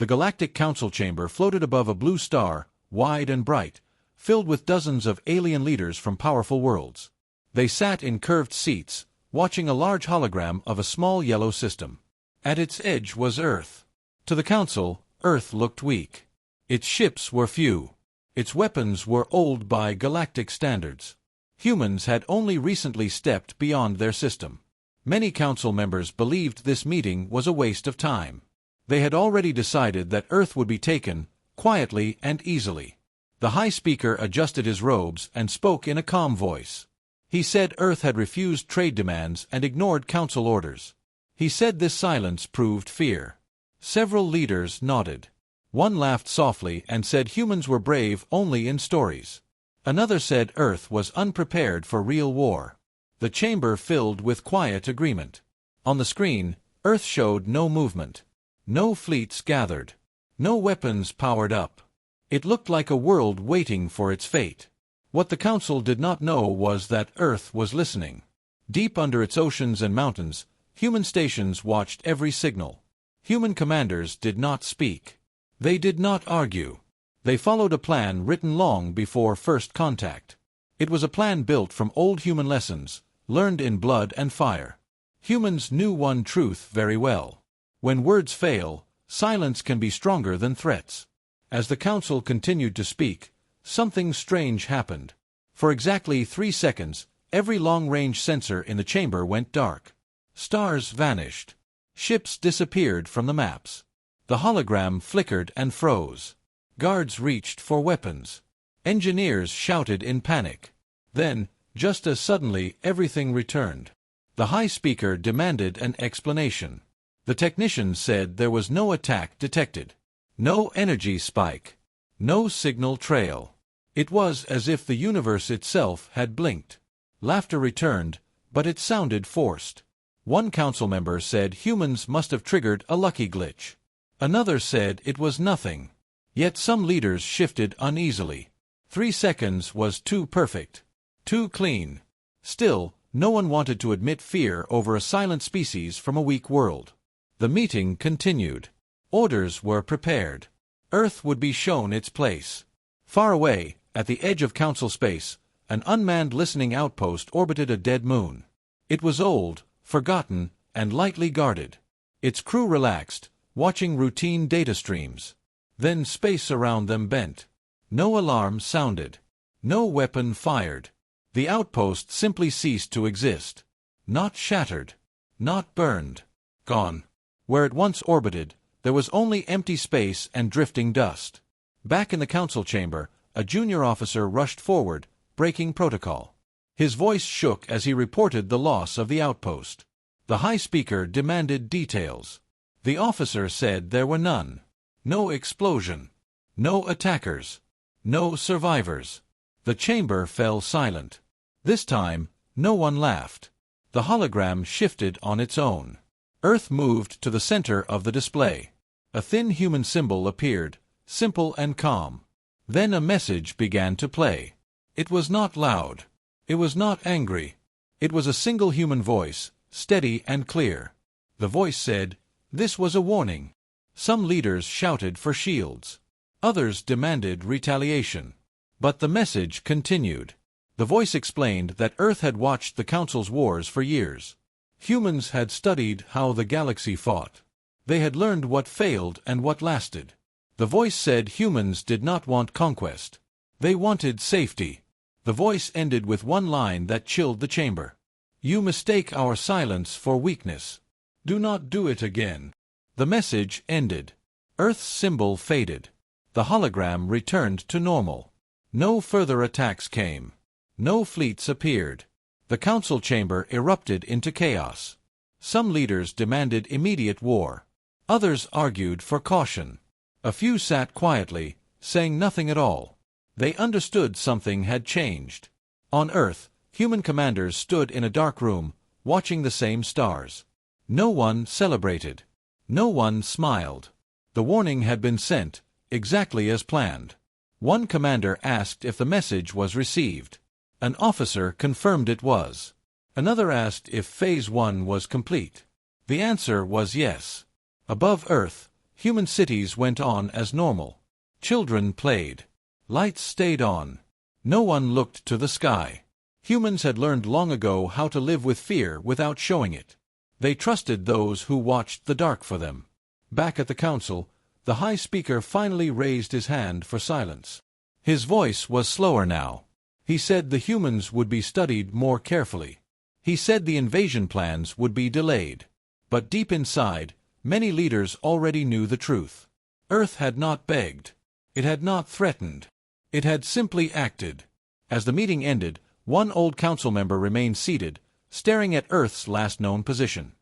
The Galactic Council chamber floated above a blue star, wide and bright, filled with dozens of alien leaders from powerful worlds. They sat in curved seats, watching a large hologram of a small yellow system. At its edge was Earth. To the Council, Earth looked weak. Its ships were few. Its weapons were old by galactic standards. Humans had only recently stepped beyond their system. Many Council members believed this meeting was a waste of time. They had already decided that Earth would be taken, quietly and easily. The High Speaker adjusted his robes and spoke in a calm voice. He said Earth had refused trade demands and ignored Council orders. He said this silence proved fear. Several leaders nodded. One laughed softly and said humans were brave only in stories. Another said Earth was unprepared for real war. The chamber filled with quiet agreement. On the screen, Earth showed no movement. No fleets gathered. No weapons powered up. It looked like a world waiting for its fate. What the Council did not know was that Earth was listening. Deep under its oceans and mountains, human stations watched every signal. Human commanders did not speak. They did not argue. They followed a plan written long before first contact. It was a plan built from old human lessons, learned in blood and fire. Humans knew one truth very well. When words fail, silence can be stronger than threats. As the Council continued to speak, something strange happened. For exactly 3 seconds, every long-range sensor in the chamber went dark. Stars vanished. Ships disappeared from the maps. The hologram flickered and froze. Guards reached for weapons. Engineers shouted in panic. Then, just as suddenly, everything returned. The High Speaker demanded an explanation. The technicians said there was no attack detected. No energy spike. No signal trail. It was as if the universe itself had blinked. Laughter returned, but it sounded forced. One council member said humans must have triggered a lucky glitch. Another said it was nothing. Yet some leaders shifted uneasily. 3 seconds was too perfect. Too clean. Still, no one wanted to admit fear over a silent species from a weak world. The meeting continued. Orders were prepared. Earth would be shown its place. Far away, at the edge of Council space, an unmanned listening outpost orbited a dead moon. It was old, forgotten, and lightly guarded. Its crew relaxed, watching routine data streams. Then space around them bent. No alarm sounded. No weapon fired. The outpost simply ceased to exist. Not shattered. Not burned. Gone. Where it once orbited, there was only empty space and drifting dust. Back in the Council chamber, a junior officer rushed forward, breaking protocol. His voice shook as he reported the loss of the outpost. The High Speaker demanded details. The officer said there were none. No explosion. No attackers. No survivors. The chamber fell silent. This time, no one laughed. The hologram shifted on its own. Earth moved to the center of the display. A thin human symbol appeared, simple and calm. Then a message began to play. It was not loud. It was not angry. It was a single human voice, steady and clear. The voice said, "This was a warning." Some leaders shouted for shields. Others demanded retaliation. But the message continued. The voice explained that Earth had watched the Council's wars for years. Humans had studied how the galaxy fought. They had learned what failed and what lasted. The voice said humans did not want conquest. They wanted safety. The voice ended with one line that chilled the chamber. "You mistake our silence for weakness. Do not do it again." The message ended. Earth's symbol faded. The hologram returned to normal. No further attacks came. No fleets appeared. The Council chamber erupted into chaos. Some leaders demanded immediate war. Others argued for caution. A few sat quietly, saying nothing at all. They understood something had changed. On Earth, human commanders stood in a dark room, watching the same stars. No one celebrated. No one smiled. The warning had been sent, exactly as planned. One commander asked if the message was received. An officer confirmed it was. Another asked if Phase 1 was complete. The answer was yes. Above Earth, Human cities went on as normal. Children played. Lights stayed on. No one looked to the sky. Humans had learned long ago how to live with fear without showing it. They trusted those who watched the dark for them. Back at the council, the High Speaker finally raised his hand for silence. His voice was slower now. He said the humans would be studied more carefully. He said the invasion plans would be delayed. But deep inside, many leaders already knew the truth. Earth had not begged. It had not threatened. It had simply acted. As the meeting ended, one old council member remained seated, staring at Earth's last known position.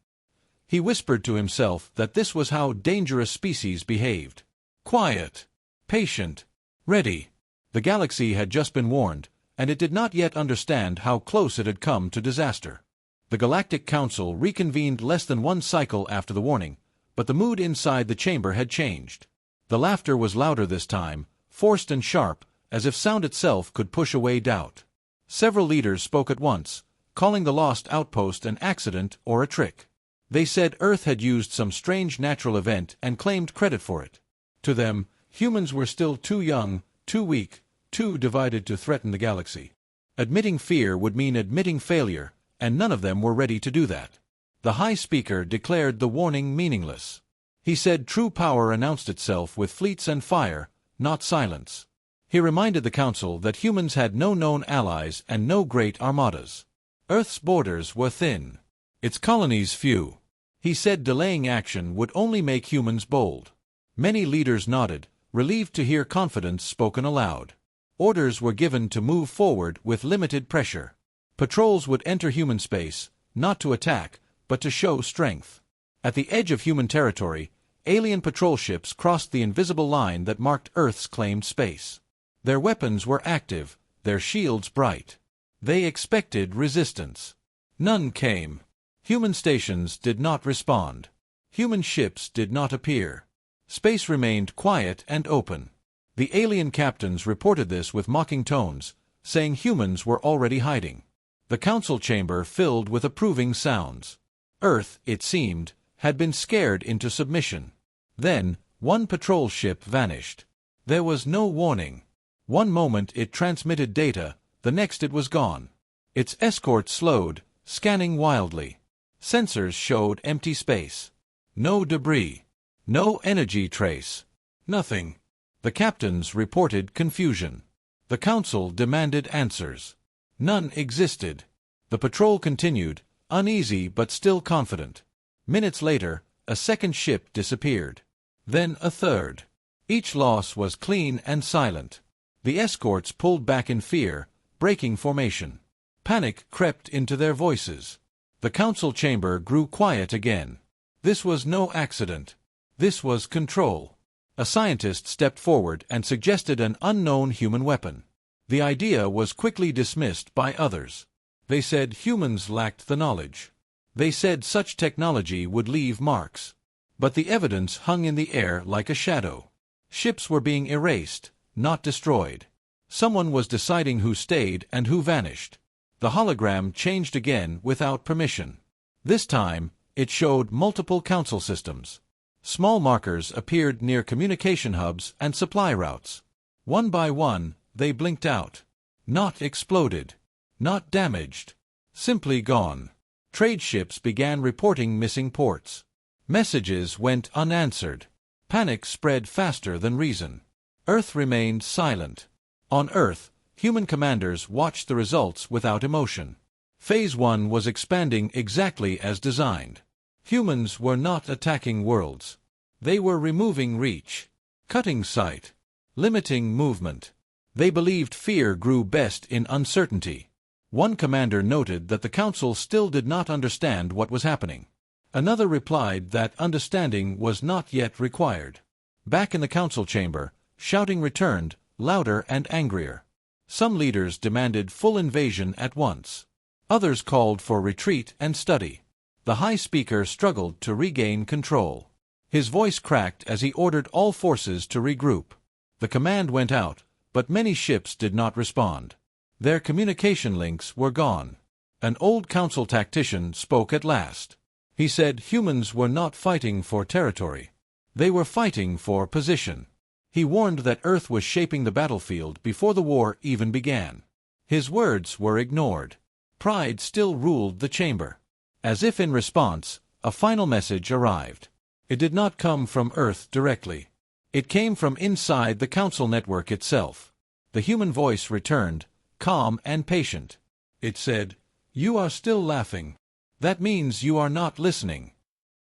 He whispered to himself that this was how dangerous species behaved. Quiet. Patient. Ready. The galaxy had just been warned, and it did not yet understand how close it had come to disaster. The Galactic Council reconvened less than one cycle after the warning, but the mood inside the chamber had changed. The laughter was louder this time, forced and sharp, as if sound itself could push away doubt. Several leaders spoke at once, calling the lost outpost an accident or a trick. They said Earth had used some strange natural event and claimed credit for it. To them, humans were still too young, too weak, too divided to threaten the galaxy. Admitting fear would mean admitting failure, and none of them were ready to do that. The High Speaker declared the warning meaningless. He said true power announced itself with fleets and fire, not silence. He reminded the Council that humans had no known allies and no great armadas. Earth's borders were thin. Its colonies few. He said delaying action would only make humans bold. Many leaders nodded, relieved to hear confidence spoken aloud. Orders were given to move forward with limited pressure. Patrols would enter human space, not to attack, but to show strength. At the edge of human territory, alien patrol ships crossed the invisible line that marked Earth's claimed space. Their weapons were active, their shields bright. They expected resistance. None came. Human stations did not respond. Human ships did not appear. Space remained quiet and open. The alien captains reported this with mocking tones, saying humans were already hiding. The council chamber filled with approving sounds. Earth, it seemed, had been scared into submission. Then, one patrol ship vanished. There was no warning. One moment it transmitted data, the next it was gone. Its escort slowed, scanning wildly. Sensors showed empty space. No debris. No energy trace. Nothing. The captains reported confusion. The council demanded answers. None existed. The patrol continued, uneasy but still confident. Minutes later, a second ship disappeared. Then a third. Each loss was clean and silent. The escorts pulled back in fear, breaking formation. Panic crept into their voices. The council chamber grew quiet again. This was no accident. This was control. A scientist stepped forward and suggested an unknown human weapon. The idea was quickly dismissed by others. They said humans lacked the knowledge. They said such technology would leave marks. But the evidence hung in the air like a shadow. Ships were being erased, not destroyed. Someone was deciding who stayed and who vanished. The hologram changed again without permission. This time, it showed multiple council systems. Small markers appeared near communication hubs and supply routes. One by one, they blinked out. Not exploded. Not damaged. Simply gone. Trade ships began reporting missing ports. Messages went unanswered. Panic spread faster than reason. Earth remained silent. On Earth, human commanders watched the results without emotion. Phase 1 was expanding exactly as designed. Humans were not attacking worlds. They were removing reach, cutting sight, limiting movement. They believed fear grew best in uncertainty. One commander noted that the council still did not understand what was happening. Another replied that understanding was not yet required. Back in the council chamber, shouting returned, louder and angrier. Some leaders demanded full invasion at once. Others called for retreat and study. The High Speaker struggled to regain control. His voice cracked as he ordered all forces to regroup. The command went out, but many ships did not respond. Their communication links were gone. An old council tactician spoke at last. He said humans were not fighting for territory. They were fighting for position. He warned that Earth was shaping the battlefield before the war even began. His words were ignored. Pride still ruled the chamber. As if in response, a final message arrived. It did not come from Earth directly. It came from inside the Council network itself. The human voice returned, calm and patient. It said, "You are still laughing. That means you are not listening."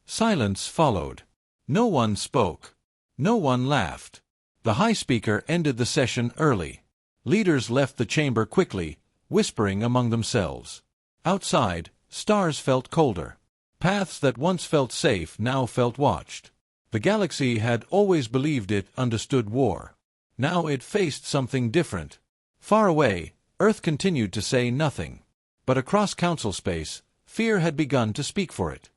Silence followed. No one spoke. No one laughed. The High Speaker ended the session early. Leaders left the chamber quickly, whispering among themselves. Outside, stars felt colder. Paths that once felt safe now felt watched. The galaxy had always believed it understood war. Now it faced something different. Far away, Earth continued to say nothing. But across Council space, fear had begun to speak for it.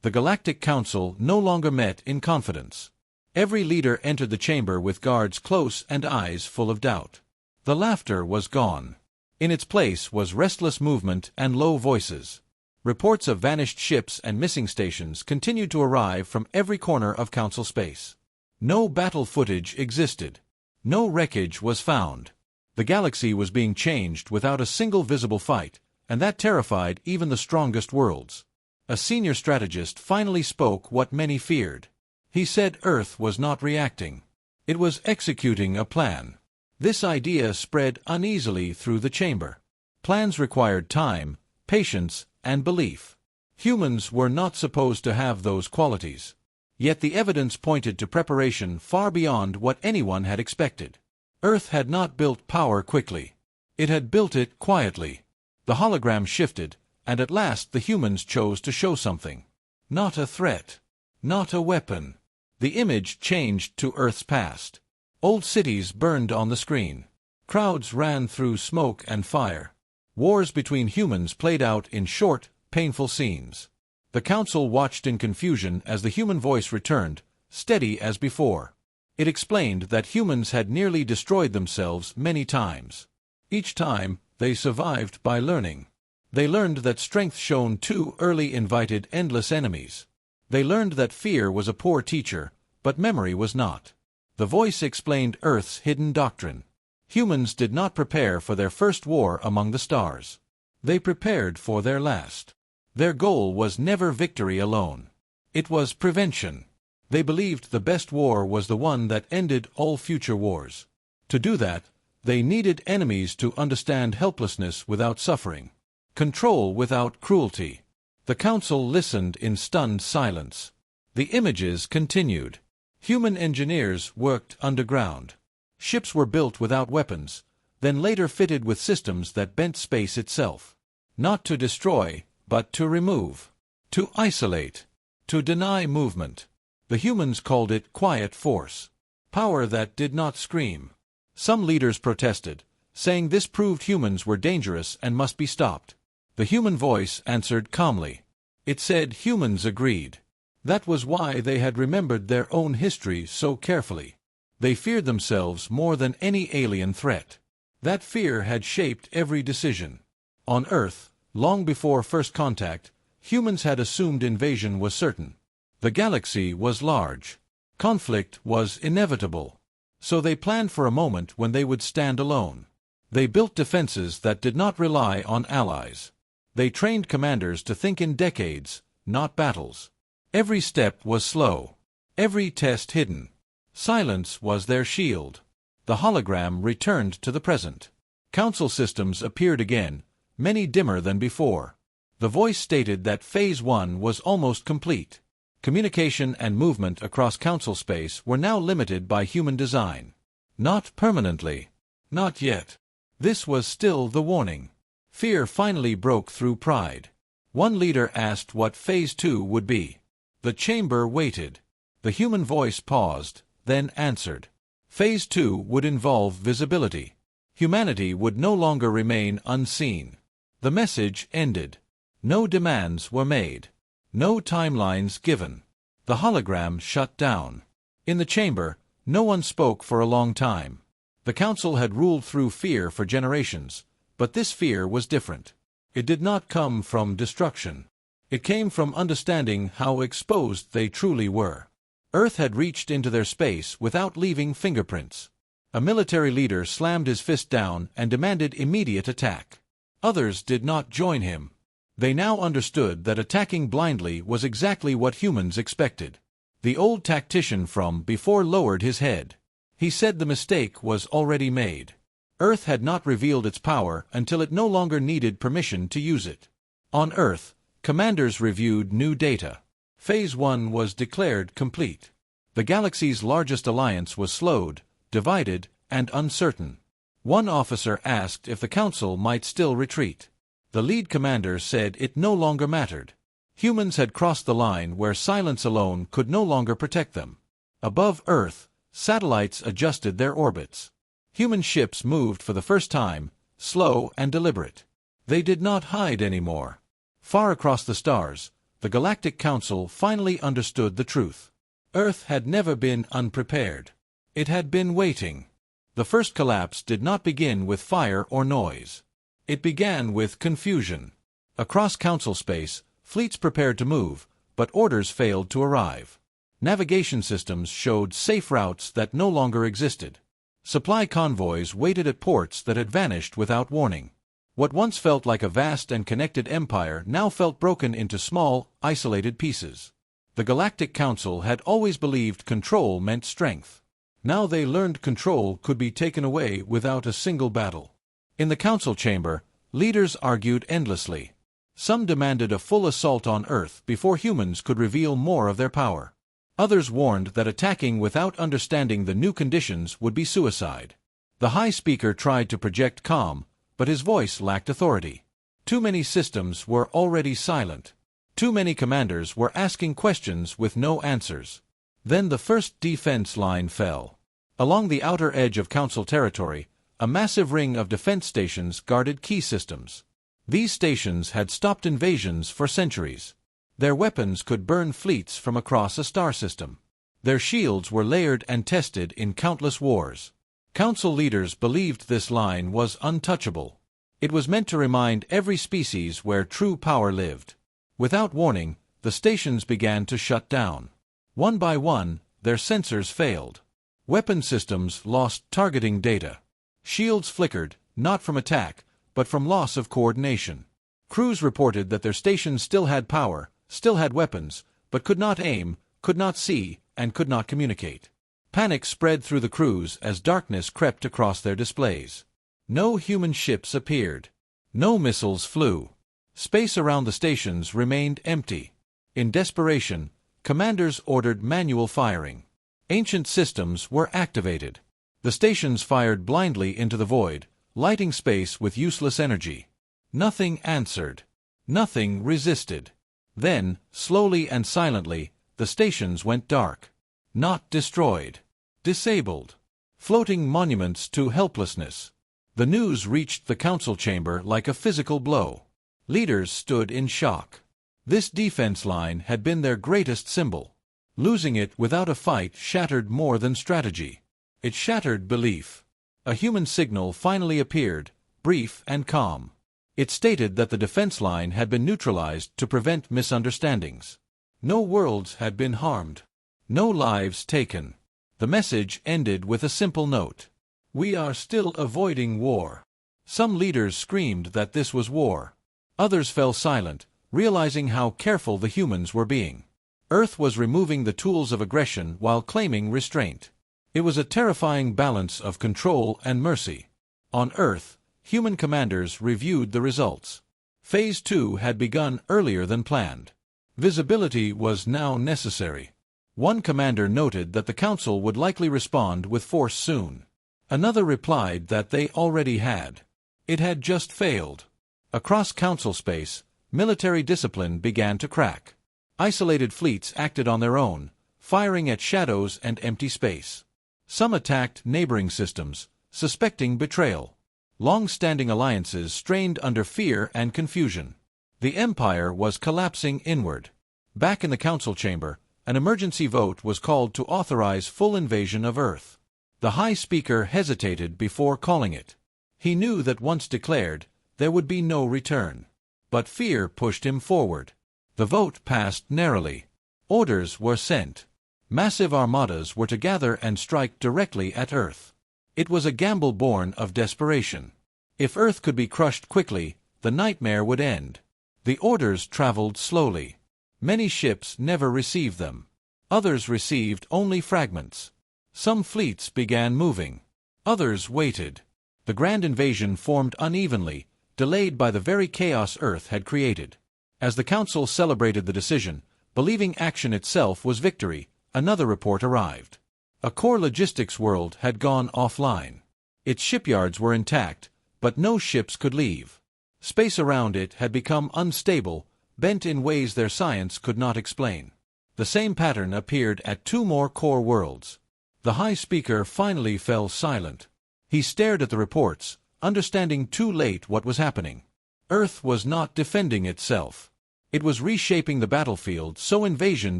The Galactic Council no longer met in confidence. Every leader entered the chamber with guards close and eyes full of doubt. The laughter was gone. In its place was restless movement and low voices. Reports of vanished ships and missing stations continued to arrive from every corner of Council space. No battle footage existed. No wreckage was found. The galaxy was being changed without a single visible fight, and that terrified even the strongest worlds. A senior strategist finally spoke what many feared. He said Earth was not reacting. It was executing a plan. This idea spread uneasily through the chamber. Plans required time, patience, and belief. Humans were not supposed to have those qualities. Yet the evidence pointed to preparation far beyond what anyone had expected. Earth had not built power quickly. It had built it quietly. The hologram shifted, and at last the humans chose to show something. Not a threat. Not a weapon. The image changed to Earth's past. Old cities burned on the screen. Crowds ran through smoke and fire. Wars between humans played out in short, painful scenes. The Council watched in confusion as the human voice returned, steady as before. It explained that humans had nearly destroyed themselves many times. Each time, they survived by learning. They learned that strength shone too early invited endless enemies. They learned that fear was a poor teacher, but memory was not. The voice explained Earth's hidden doctrine. Humans did not prepare for their first war among the stars. They prepared for their last. Their goal was never victory alone. It was prevention. They believed the best war was the one that ended all future wars. To do that, they needed enemies to understand helplessness without suffering, control without cruelty. The Council listened in stunned silence. The images continued. Human engineers worked underground. Ships were built without weapons, then later fitted with systems that bent space itself. Not to destroy, but to remove. To isolate. To deny movement. The humans called it quiet force. Power that did not scream. Some leaders protested, saying this proved humans were dangerous and must be stopped. The human voice answered calmly. It said humans agreed. That was why they had remembered their own history so carefully. They feared themselves more than any alien threat. That fear had shaped every decision. On Earth, long before first contact, humans had assumed invasion was certain. The galaxy was large. Conflict was inevitable. So they planned for a moment when they would stand alone. They built defenses that did not rely on allies. They trained commanders to think in decades, not battles. Every step was slow. Every test hidden. Silence was their shield. The hologram returned to the present. Council systems appeared again, many dimmer than before. The voice stated that Phase 1 was almost complete. Communication and movement across Council space were now limited by human design. Not permanently. Not yet. This was still the warning. Fear finally broke through pride. One leader asked what Phase 2 would be. The chamber waited. The human voice paused, then answered. Phase 2 would involve visibility. Humanity would no longer remain unseen. The message ended. No demands were made. No timelines given. The hologram shut down. In the chamber, no one spoke for a long time. The Council had ruled through fear for generations, but this fear was different. It did not come from destruction. It came from understanding how exposed they truly were. Earth had reached into their space without leaving fingerprints. A military leader slammed his fist down and demanded immediate attack. Others did not join him. They now understood that attacking blindly was exactly what humans expected. The old tactician from before lowered his head. He said the mistake was already made. Earth had not revealed its power until it no longer needed permission to use it. On Earth, commanders reviewed new data. Phase 1 was declared complete. The galaxy's largest alliance was slowed, divided, and uncertain. One officer asked if the Council might still retreat. The lead commander said it no longer mattered. Humans had crossed the line where silence alone could no longer protect them. Above Earth, satellites adjusted their orbits. Human ships moved for the first time, slow and deliberate. They did not hide anymore. Far across the stars, the Galactic Council finally understood the truth. Earth had never been unprepared. It had been waiting. The first collapse did not begin with fire or noise. It began with confusion. Across Council space, fleets prepared to move, but orders failed to arrive. Navigation systems showed safe routes that no longer existed. Supply convoys waited at ports that had vanished without warning. What once felt like a vast and connected empire now felt broken into small, isolated pieces. The Galactic Council had always believed control meant strength. Now they learned control could be taken away without a single battle. In the Council chamber, leaders argued endlessly. Some demanded a full assault on Earth before humans could reveal more of their power. Others warned that attacking without understanding the new conditions would be suicide. The High Speaker tried to project calm, but his voice lacked authority. Too many systems were already silent. Too many commanders were asking questions with no answers. Then the first defense line fell. Along the outer edge of Council territory, a massive ring of defense stations guarded key systems. These stations had stopped invasions for centuries. Their weapons could burn fleets from across a star system. Their shields were layered and tested in countless wars. Council leaders believed this line was untouchable. It was meant to remind every species where true power lived. Without warning, the stations began to shut down. One by one, their sensors failed. Weapon systems lost targeting data. Shields flickered, not from attack, but from loss of coordination. Crews reported that their stations still had power, still had weapons, but could not aim, could not see, and could not communicate. Panic spread through the crews as darkness crept across their displays. No human ships appeared. No missiles flew. Space around the stations remained empty. In desperation, commanders ordered manual firing. Ancient systems were activated. The stations fired blindly into the void, lighting space with useless energy. Nothing answered. Nothing resisted. Then, slowly and silently, the stations went dark. Not destroyed. Disabled. Floating monuments to helplessness. The news reached the Council chamber like a physical blow. Leaders stood in shock. This defense line had been their greatest symbol. Losing it without a fight shattered more than strategy. It shattered belief. A human signal finally appeared, brief and calm. It stated that the defense line had been neutralized to prevent misunderstandings. No worlds had been harmed. No lives taken. The message ended with a simple note. We are still avoiding war. Some leaders screamed that this was war. Others fell silent, realizing how careful the humans were being. Earth was removing the tools of aggression while claiming restraint. It was a terrifying balance of control and mercy. On Earth, human commanders reviewed the results. Phase 2 had begun earlier than planned. Visibility was now necessary. One commander noted that the Council would likely respond with force soon. Another replied that they already had. It had just failed. Across Council space, military discipline began to crack. Isolated fleets acted on their own, firing at shadows and empty space. Some attacked neighboring systems, suspecting betrayal. Long-standing alliances strained under fear and confusion. The Empire was collapsing inward. Back in the Council chamber, an emergency vote was called to authorize full invasion of Earth. The High Speaker hesitated before calling it. He knew that once declared, there would be no return. But fear pushed him forward. The vote passed narrowly. Orders were sent. Massive armadas were to gather and strike directly at Earth. It was a gamble born of desperation. If Earth could be crushed quickly, the nightmare would end. The orders traveled slowly. Many ships never received them. Others received only fragments. Some fleets began moving. Others waited. The grand invasion formed unevenly, delayed by the very chaos Earth had created. As the Council celebrated the decision, believing action itself was victory, another report arrived. A core logistics world had gone offline. Its shipyards were intact, but no ships could leave. Space around it had become unstable, bent in ways their science could not explain. The same pattern appeared at 2 more core worlds. The High Speaker finally fell silent. He stared at the reports, understanding too late what was happening. Earth was not defending itself. It was reshaping the battlefield so invasion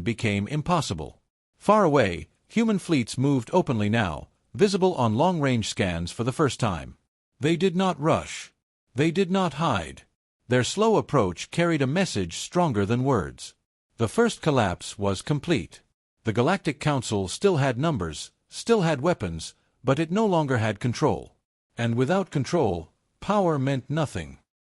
became impossible. Far away, human fleets moved openly now, visible on long-range scans for the first time. They did not rush. They did not hide. Their slow approach carried a message stronger than words. The first collapse was complete. The Galactic Council still had numbers, still had weapons, but it no longer had control. And without control, power meant nothing.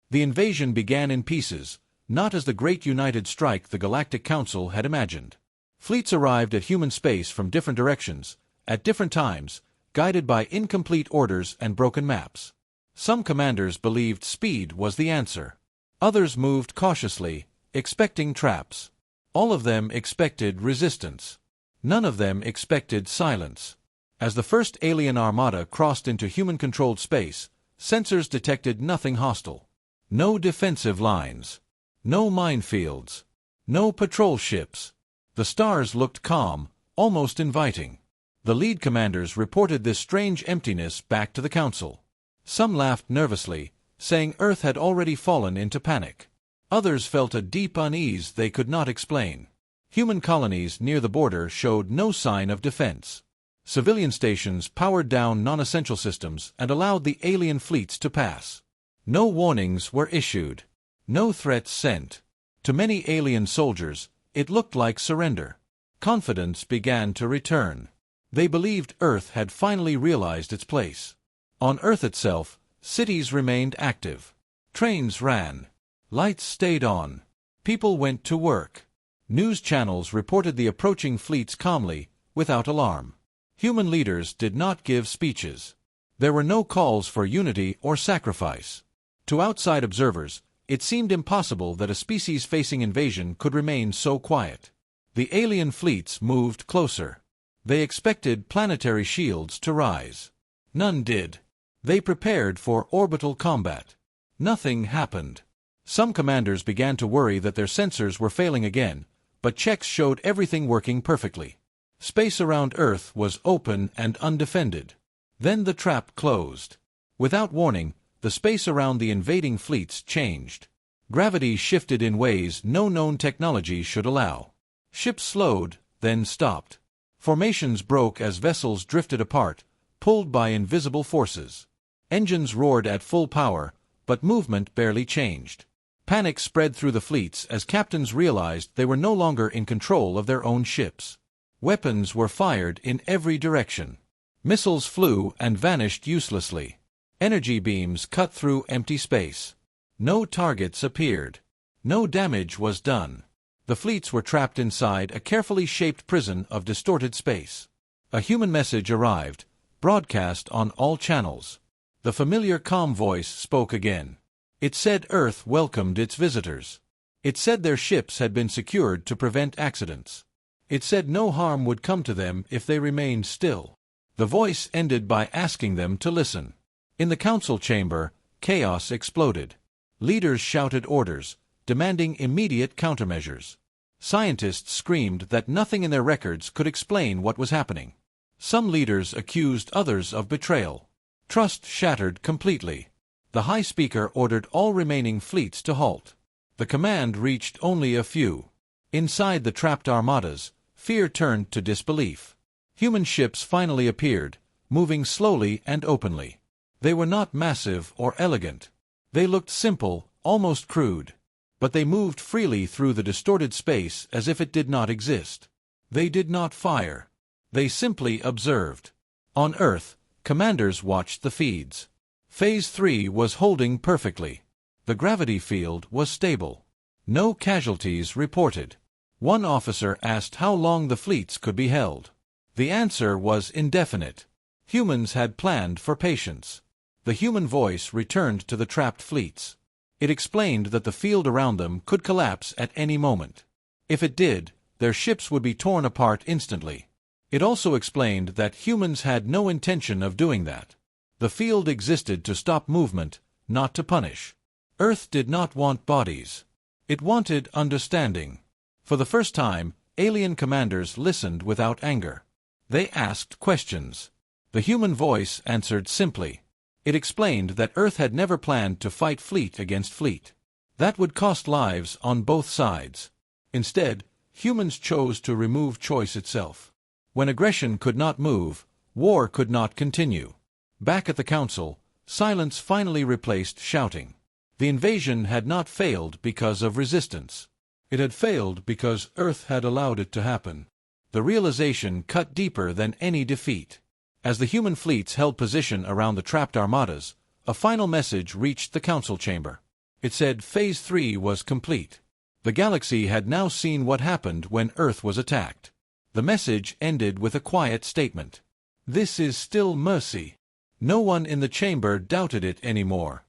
The invasion began in pieces, not as the great united strike the Galactic Council had imagined. Fleets arrived at human space from different directions, at different times, guided by incomplete orders and broken maps. Some commanders believed speed was the answer. Others moved cautiously, expecting traps. All of them expected resistance. None of them expected silence. As the first alien armada crossed into human-controlled space, sensors detected nothing hostile. No defensive lines. No minefields. No patrol ships. The stars looked calm, almost inviting. The lead commanders reported this strange emptiness back to the Council. Some laughed nervously, saying Earth had already fallen into panic. Others felt a deep unease they could not explain. Human colonies near the border showed no sign of defense. Civilian stations powered down non-essential systems and allowed the alien fleets to pass. No warnings were issued. No threats sent. To many alien soldiers, it looked like surrender. Confidence began to return. They believed Earth had finally realized its place. On Earth itself, cities remained active. Trains ran. Lights stayed on. People went to work. News channels reported the approaching fleets calmly, without alarm. Human leaders did not give speeches. There were no calls for unity or sacrifice. To outside observers, it seemed impossible that a species facing invasion could remain so quiet. The alien fleets moved closer. They expected planetary shields to rise. None did. They prepared for orbital combat. Nothing happened. Some commanders began to worry that their sensors were failing again, but checks showed everything working perfectly. Space around Earth was open and undefended. Then the trap closed. Without warning, the space around the invading fleets changed. Gravity shifted in ways no known technology should allow. Ships slowed, then stopped. Formations broke as vessels drifted apart, pulled by invisible forces. Engines roared at full power, but movement barely changed. Panic spread through the fleets as captains realized they were no longer in control of their own ships. Weapons were fired in every direction. Missiles flew and vanished uselessly. Energy beams cut through empty space. No targets appeared. No damage was done. The fleets were trapped inside a carefully shaped prison of distorted space. A human message arrived, broadcast on all channels. The familiar calm voice spoke again. It said Earth welcomed its visitors. It said their ships had been secured to prevent accidents. It said no harm would come to them if they remained still. The voice ended by asking them to listen. In the council chamber, chaos exploded. Leaders shouted orders, demanding immediate countermeasures. Scientists screamed that nothing in their records could explain what was happening. Some leaders accused others of betrayal. Trust shattered completely. The High Speaker ordered all remaining fleets to halt. The command reached only a few. Inside the trapped armadas, fear turned to disbelief. Human ships finally appeared, moving slowly and openly. They were not massive or elegant. They looked simple, almost crude. But they moved freely through the distorted space as if it did not exist. They did not fire. They simply observed. On Earth, commanders watched the feeds. Phase 3 was holding perfectly. The gravity field was stable. No casualties reported. One officer asked how long the fleets could be held. The answer was indefinite. Humans had planned for patience. The human voice returned to the trapped fleets. It explained that the field around them could collapse at any moment. If it did, their ships would be torn apart instantly. It also explained that humans had no intention of doing that. The field existed to stop movement, not to punish. Earth did not want bodies. It wanted understanding. For the first time, alien commanders listened without anger. They asked questions. The human voice answered simply. It explained that Earth had never planned to fight fleet against fleet. That would cost lives on both sides. Instead, humans chose to remove choice itself. When aggression could not move, war could not continue. Back at the Council, silence finally replaced shouting. The invasion had not failed because of resistance. It had failed because Earth had allowed it to happen. The realization cut deeper than any defeat. As the human fleets held position around the trapped armadas, a final message reached the Council chamber. It said Phase 3 was complete. The galaxy had now seen what happened when Earth was attacked. The message ended with a quiet statement. This is still mercy. No one in the chamber doubted it anymore.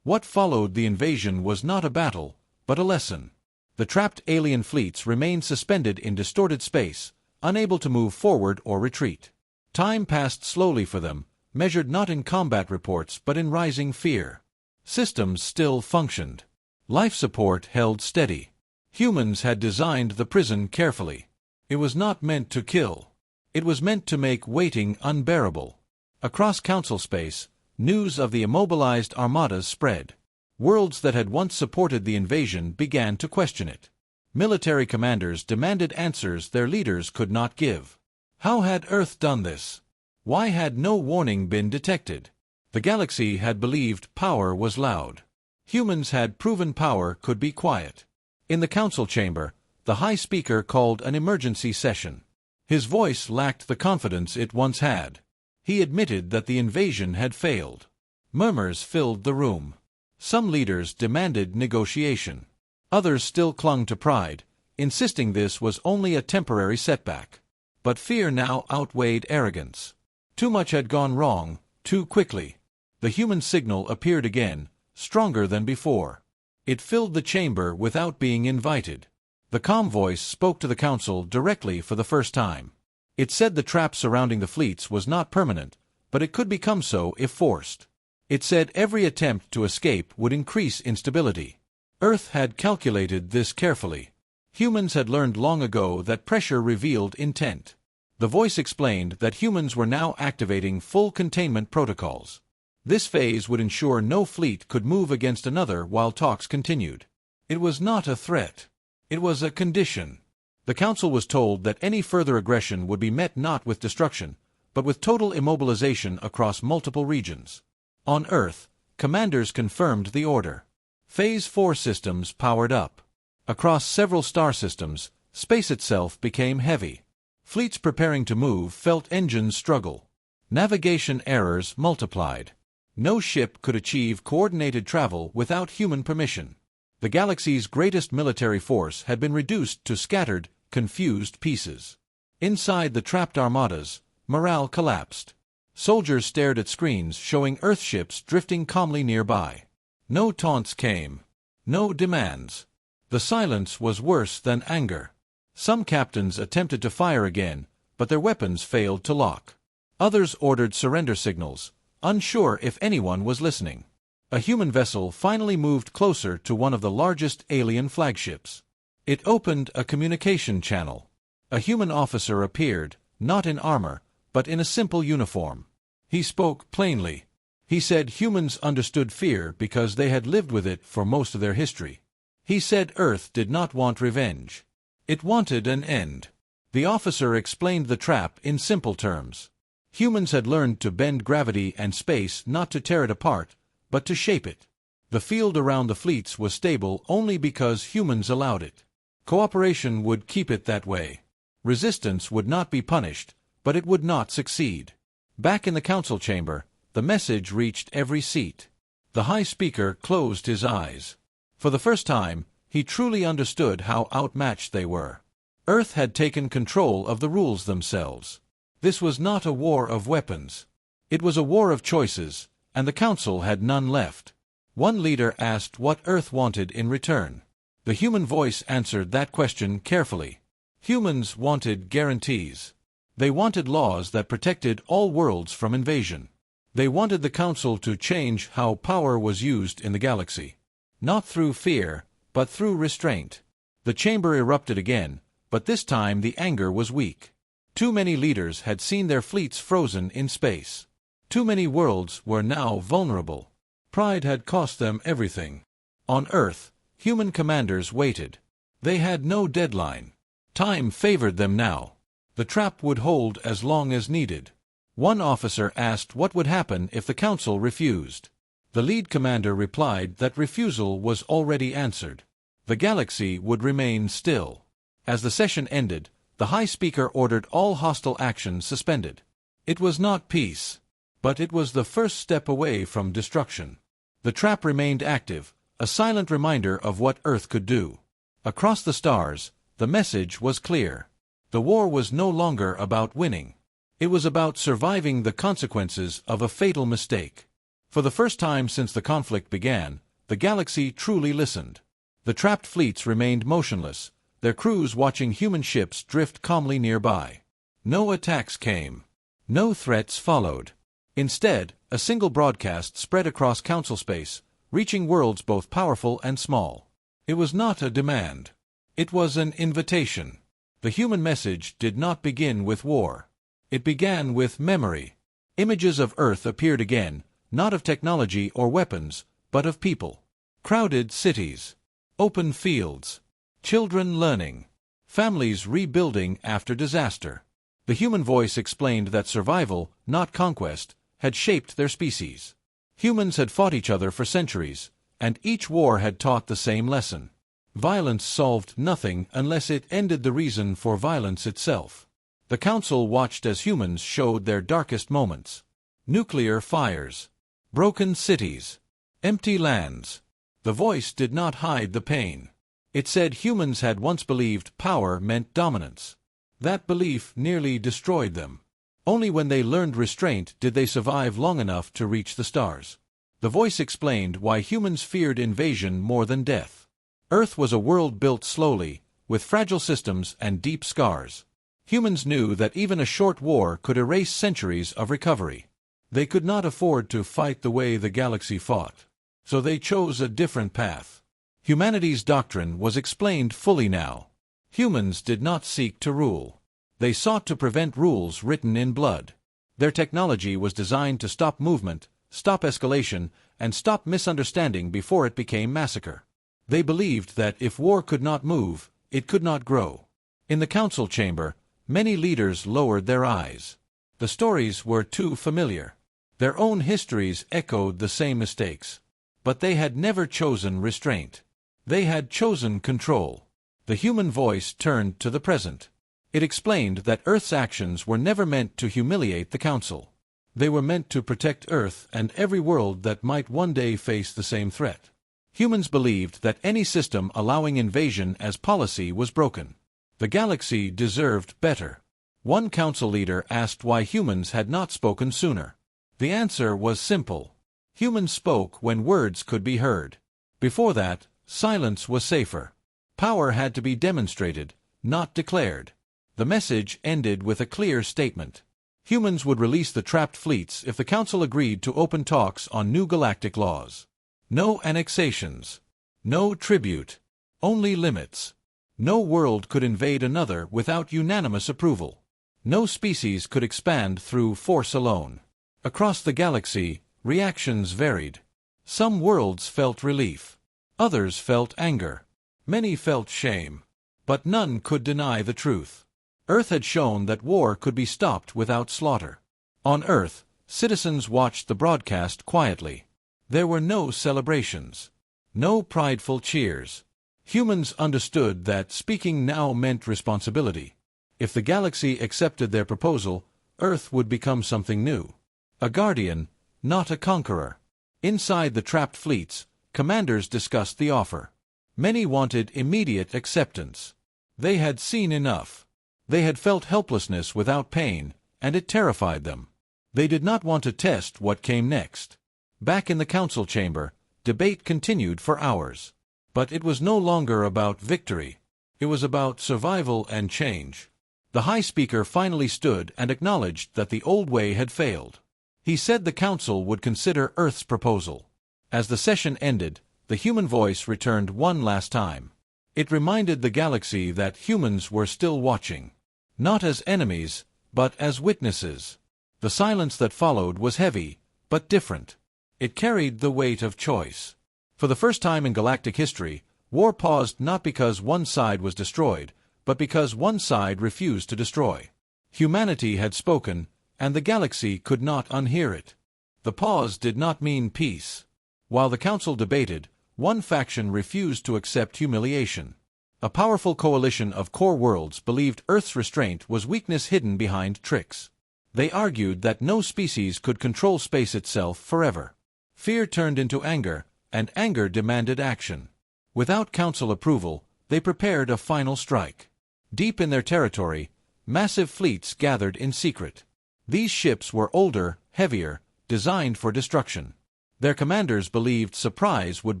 What followed the invasion was not a battle, but a lesson. The trapped alien fleets remained suspended in distorted space, unable to move forward or retreat. Time passed slowly for them, measured not in combat reports but in rising fear. Systems still functioned. Life support held steady. Humans had designed the prison carefully. It was not meant to kill. It was meant to make waiting unbearable. Across Council space, news of the immobilized armadas spread. Worlds that had once supported the invasion began to question it. Military commanders demanded answers their leaders could not give. How had Earth done this? Why had no warning been detected? The galaxy had believed power was loud. Humans had proven power could be quiet. In the Council chamber, the High Speaker called an emergency session. His voice lacked the confidence it once had. He admitted that the invasion had failed. Murmurs filled the room. Some leaders demanded negotiation. Others still clung to pride, insisting this was only a temporary setback. But fear now outweighed arrogance. Too much had gone wrong, too quickly. The human signal appeared again, stronger than before. It filled the chamber without being invited. The calm voice spoke to the Council directly for the first time. It said the trap surrounding the fleets was not permanent, but it could become so if forced. It said every attempt to escape would increase instability. Earth had calculated this carefully. Humans had learned long ago that pressure revealed intent. The voice explained that humans were now activating full containment protocols. This phase would ensure no fleet could move against another while talks continued. It was not a threat. It was a condition. The Council was told that any further aggression would be met not with destruction, but with total immobilization across multiple regions. On Earth, commanders confirmed the order. Phase 4 systems powered up. Across several star systems, space itself became heavy. Fleets preparing to move felt engines struggle. Navigation errors multiplied. No ship could achieve coordinated travel without human permission. The galaxy's greatest military force had been reduced to scattered, confused pieces. Inside the trapped armadas, morale collapsed. Soldiers stared at screens showing Earthships drifting calmly nearby. No taunts came. No demands. The silence was worse than anger. Some captains attempted to fire again, but their weapons failed to lock. Others ordered surrender signals, unsure if anyone was listening. A human vessel finally moved closer to one of the largest alien flagships. It opened a communication channel. A human officer appeared, not in armor, but in a simple uniform. He spoke plainly. He said humans understood fear because they had lived with it for most of their history. He said Earth did not want revenge. It wanted an end. The officer explained the trap in simple terms. Humans had learned to bend gravity and space not to tear it apart, but to shape it. The field around the fleets was stable only because humans allowed it. Cooperation would keep it that way. Resistance would not be punished, but it would not succeed. Back in the council chamber, the message reached every seat. The High Speaker closed his eyes. For the first time, he truly understood how outmatched they were. Earth had taken control of the rules themselves. This was not a war of weapons. It was a war of choices, and the council had none left. One leader asked what Earth wanted in return. The human voice answered that question carefully. Humans wanted guarantees. They wanted laws that protected all worlds from invasion. They wanted the council to change how power was used in the galaxy. Not through fear, but through restraint. The chamber erupted again, but this time the anger was weak. Too many leaders had seen their fleets frozen in space. Too many worlds were now vulnerable. Pride had cost them everything. On Earth, human commanders waited. They had no deadline. Time favored them now. The trap would hold as long as needed. One officer asked what would happen if the council refused. The lead commander replied that refusal was already answered. The galaxy would remain still. As the session ended, the High Speaker ordered all hostile action suspended. It was not peace, but it was the first step away from destruction. The trap remained active, a silent reminder of what Earth could do. Across the stars, the message was clear. The war was no longer about winning. It was about surviving the consequences of a fatal mistake. For the first time since the conflict began, the galaxy truly listened. The trapped fleets remained motionless, their crews watching human ships drift calmly nearby. No attacks came. No threats followed. Instead, a single broadcast spread across council space, reaching worlds both powerful and small. It was not a demand. It was an invitation. The human message did not begin with war. It began with memory. Images of Earth appeared again, not of technology or weapons, but of people. Crowded cities. Open fields. Children learning. Families rebuilding after disaster. The human voice explained that survival, not conquest, had shaped their species. Humans had fought each other for centuries, and each war had taught the same lesson. Violence solved nothing unless it ended the reason for violence itself. The council watched as humans showed their darkest moments. Nuclear fires. Broken cities. Empty lands. The voice did not hide the pain. It said humans had once believed power meant dominance. That belief nearly destroyed them. Only when they learned restraint did they survive long enough to reach the stars. The voice explained why humans feared invasion more than death. Earth was a world built slowly, with fragile systems and deep scars. Humans knew that even a short war could erase centuries of recovery. They could not afford to fight the way the galaxy fought. So they chose a different path. Humanity's doctrine was explained fully now. Humans did not seek to rule. They sought to prevent rules written in blood. Their technology was designed to stop movement, stop escalation, and stop misunderstanding before it became massacre. They believed that if war could not move, it could not grow. In the council chamber, many leaders lowered their eyes. The stories were too familiar. Their own histories echoed the same mistakes. But they had never chosen restraint. They had chosen control. The human voice turned to the present. It explained that Earth's actions were never meant to humiliate the Council. They were meant to protect Earth and every world that might one day face the same threat. Humans believed that any system allowing invasion as policy was broken. The galaxy deserved better. One council leader asked why humans had not spoken sooner. The answer was simple. Humans spoke when words could be heard. Before that, silence was safer. Power had to be demonstrated, not declared. The message ended with a clear statement. Humans would release the trapped fleets if the Council agreed to open talks on new galactic laws. No annexations. No tribute. Only limits. No world could invade another without unanimous approval. No species could expand through force alone. Across the galaxy, reactions varied. Some worlds felt relief. Others felt anger. Many felt shame. But none could deny the truth. Earth had shown that war could be stopped without slaughter. On Earth, citizens watched the broadcast quietly. There were no celebrations. No prideful cheers. Humans understood that speaking now meant responsibility. If the galaxy accepted their proposal, Earth would become something new. A guardian, not a conqueror. Inside the trapped fleets, commanders discussed the offer. Many wanted immediate acceptance. They had seen enough. They had felt helplessness without pain, and it terrified them. They did not want to test what came next. Back in the council chamber, debate continued for hours. But it was no longer about victory. It was about survival and change. The High Speaker finally stood and acknowledged that the old way had failed. He said the council would consider Earth's proposal. As the session ended, the human voice returned one last time. It reminded the galaxy that humans were still watching. Not as enemies, but as witnesses. The silence that followed was heavy, but different. It carried the weight of choice. For the first time in galactic history, war paused not because one side was destroyed, but because one side refused to destroy. Humanity had spoken, and the galaxy could not unhear it. The pause did not mean peace. While the council debated, one faction refused to accept humiliation. A powerful coalition of core worlds believed Earth's restraint was weakness hidden behind tricks. They argued that no species could control space itself forever. Fear turned into anger, and anger demanded action. Without council approval, they prepared a final strike. Deep in their territory, massive fleets gathered in secret. These ships were older, heavier, designed for destruction. Their commanders believed surprise would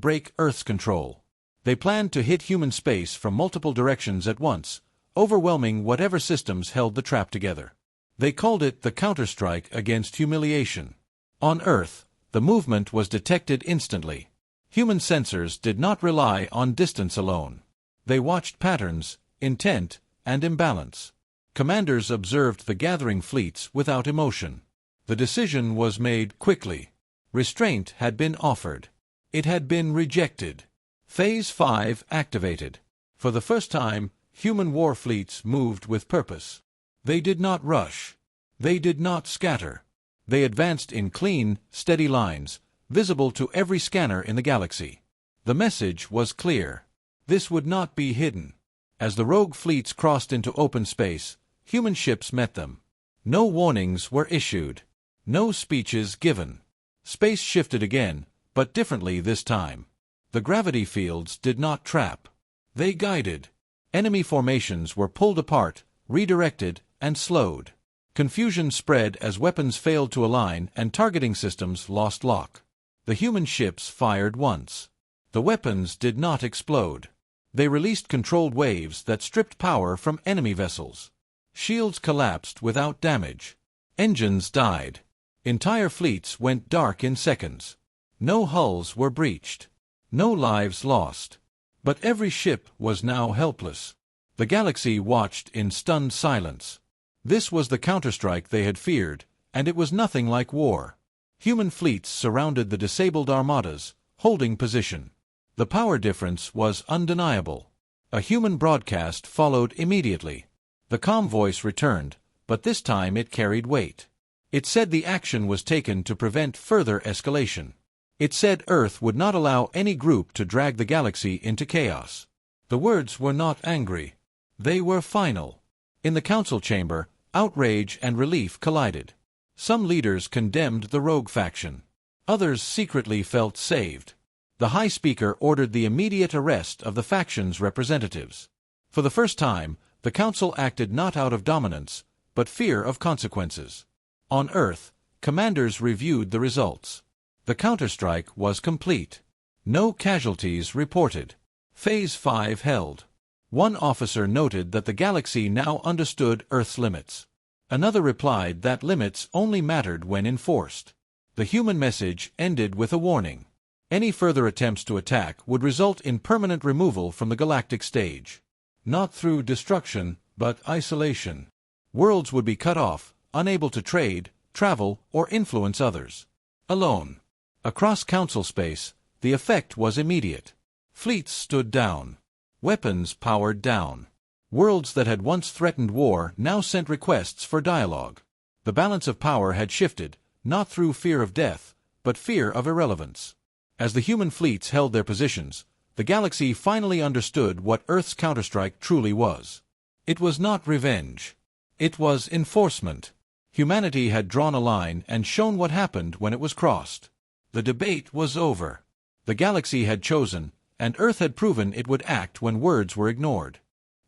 break Earth's control. They planned to hit human space from multiple directions at once, overwhelming whatever systems held the trap together. They called it the counterstrike against humiliation. On Earth, the movement was detected instantly. Human sensors did not rely on distance alone. They watched patterns, intent, and imbalance. Commanders observed the gathering fleets without emotion. The decision was made quickly. Restraint had been offered. It had been rejected. Phase 5 activated. For the first time, human war fleets moved with purpose. They did not rush. They did not scatter. They advanced in clean, steady lines, visible to every scanner in the galaxy. The message was clear. This would not be hidden. As the rogue fleets crossed into open space, human ships met them. No warnings were issued. No speeches given. Space shifted again, but differently this time. The gravity fields did not trap. They guided. Enemy formations were pulled apart, redirected, and slowed. Confusion spread as weapons failed to align and targeting systems lost lock. The human ships fired once. The weapons did not explode. They released controlled waves that stripped power from enemy vessels. Shields collapsed without damage. Engines died. Entire fleets went dark in seconds. No hulls were breached. No lives lost. But every ship was now helpless. The galaxy watched in stunned silence. This was the counterstrike they had feared, and it was nothing like war. Human fleets surrounded the disabled armadas, holding position. The power difference was undeniable. A human broadcast followed immediately. The calm voice returned, but this time it carried weight. It said the action was taken to prevent further escalation. It said Earth would not allow any group to drag the galaxy into chaos. The words were not angry. They were final. In the council chamber, outrage and relief collided. Some leaders condemned the rogue faction. Others secretly felt saved. The High Speaker ordered the immediate arrest of the faction's representatives. For the first time, the council acted not out of dominance, but fear of consequences. On Earth, commanders reviewed the results. The counterstrike was complete. No casualties reported. Phase 5 held. One officer noted that the galaxy now understood Earth's limits. Another replied that limits only mattered when enforced. The human message ended with a warning. Any further attempts to attack would result in permanent removal from the galactic stage. Not through destruction, but isolation. Worlds would be cut off, unable to trade, travel, or influence others. Alone. Across council space, the effect was immediate. Fleets stood down. Weapons powered down. Worlds that had once threatened war now sent requests for dialogue. The balance of power had shifted, not through fear of death, but fear of irrelevance. As the human fleets held their positions, the galaxy finally understood what Earth's counterstrike truly was. It was not revenge. It was enforcement. Humanity had drawn a line and shown what happened when it was crossed. The debate was over. The galaxy had chosen, and Earth had proven it would act when words were ignored.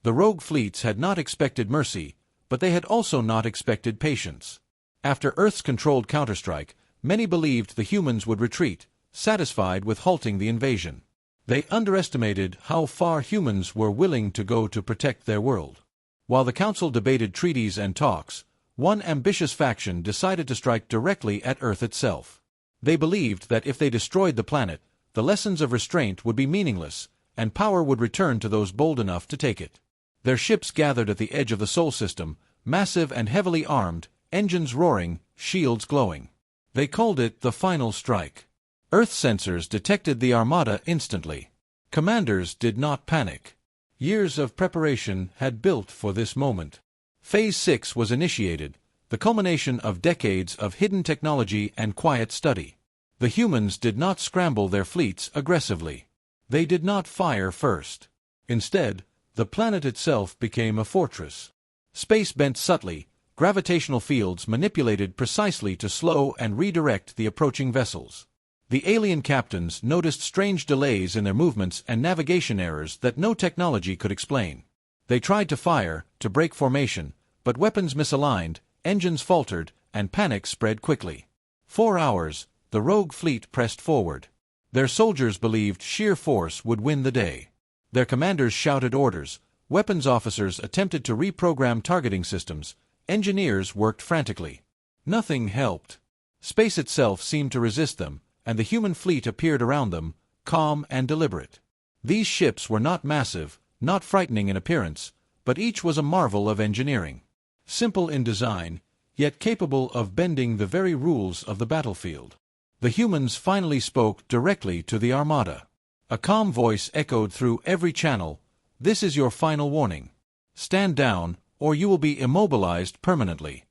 The rogue fleets had not expected mercy, but they had also not expected patience. After Earth's controlled counterstrike, many believed the humans would retreat, satisfied with halting the invasion. They underestimated how far humans were willing to go to protect their world. While the Council debated treaties and talks, one ambitious faction decided to strike directly at Earth itself. They believed that if they destroyed the planet, the lessons of restraint would be meaningless, and power would return to those bold enough to take it. Their ships gathered at the edge of the Sol system, massive and heavily armed, engines roaring, shields glowing. They called it the final strike. Earth sensors detected the armada instantly. Commanders did not panic. Years of preparation had built for this moment. Phase 6 was initiated, the culmination of decades of hidden technology and quiet study. The humans did not scramble their fleets aggressively. They did not fire first. Instead, the planet itself became a fortress. Space bent subtly, gravitational fields manipulated precisely to slow and redirect the approaching vessels. The alien captains noticed strange delays in their movements and navigation errors that no technology could explain. They tried to fire, to break formation, but weapons misaligned, engines faltered, and panic spread quickly. 4 hours, the rogue fleet pressed forward. Their soldiers believed sheer force would win the day. Their commanders shouted orders, weapons officers attempted to reprogram targeting systems, engineers worked frantically. Nothing helped. Space itself seemed to resist them, and the human fleet appeared around them, calm and deliberate. These ships were not massive, not frightening in appearance, but each was a marvel of engineering. Simple in design, yet capable of bending the very rules of the battlefield. The humans finally spoke directly to the armada. A calm voice echoed through every channel, "This is your final warning. Stand down, or you will be immobilized permanently."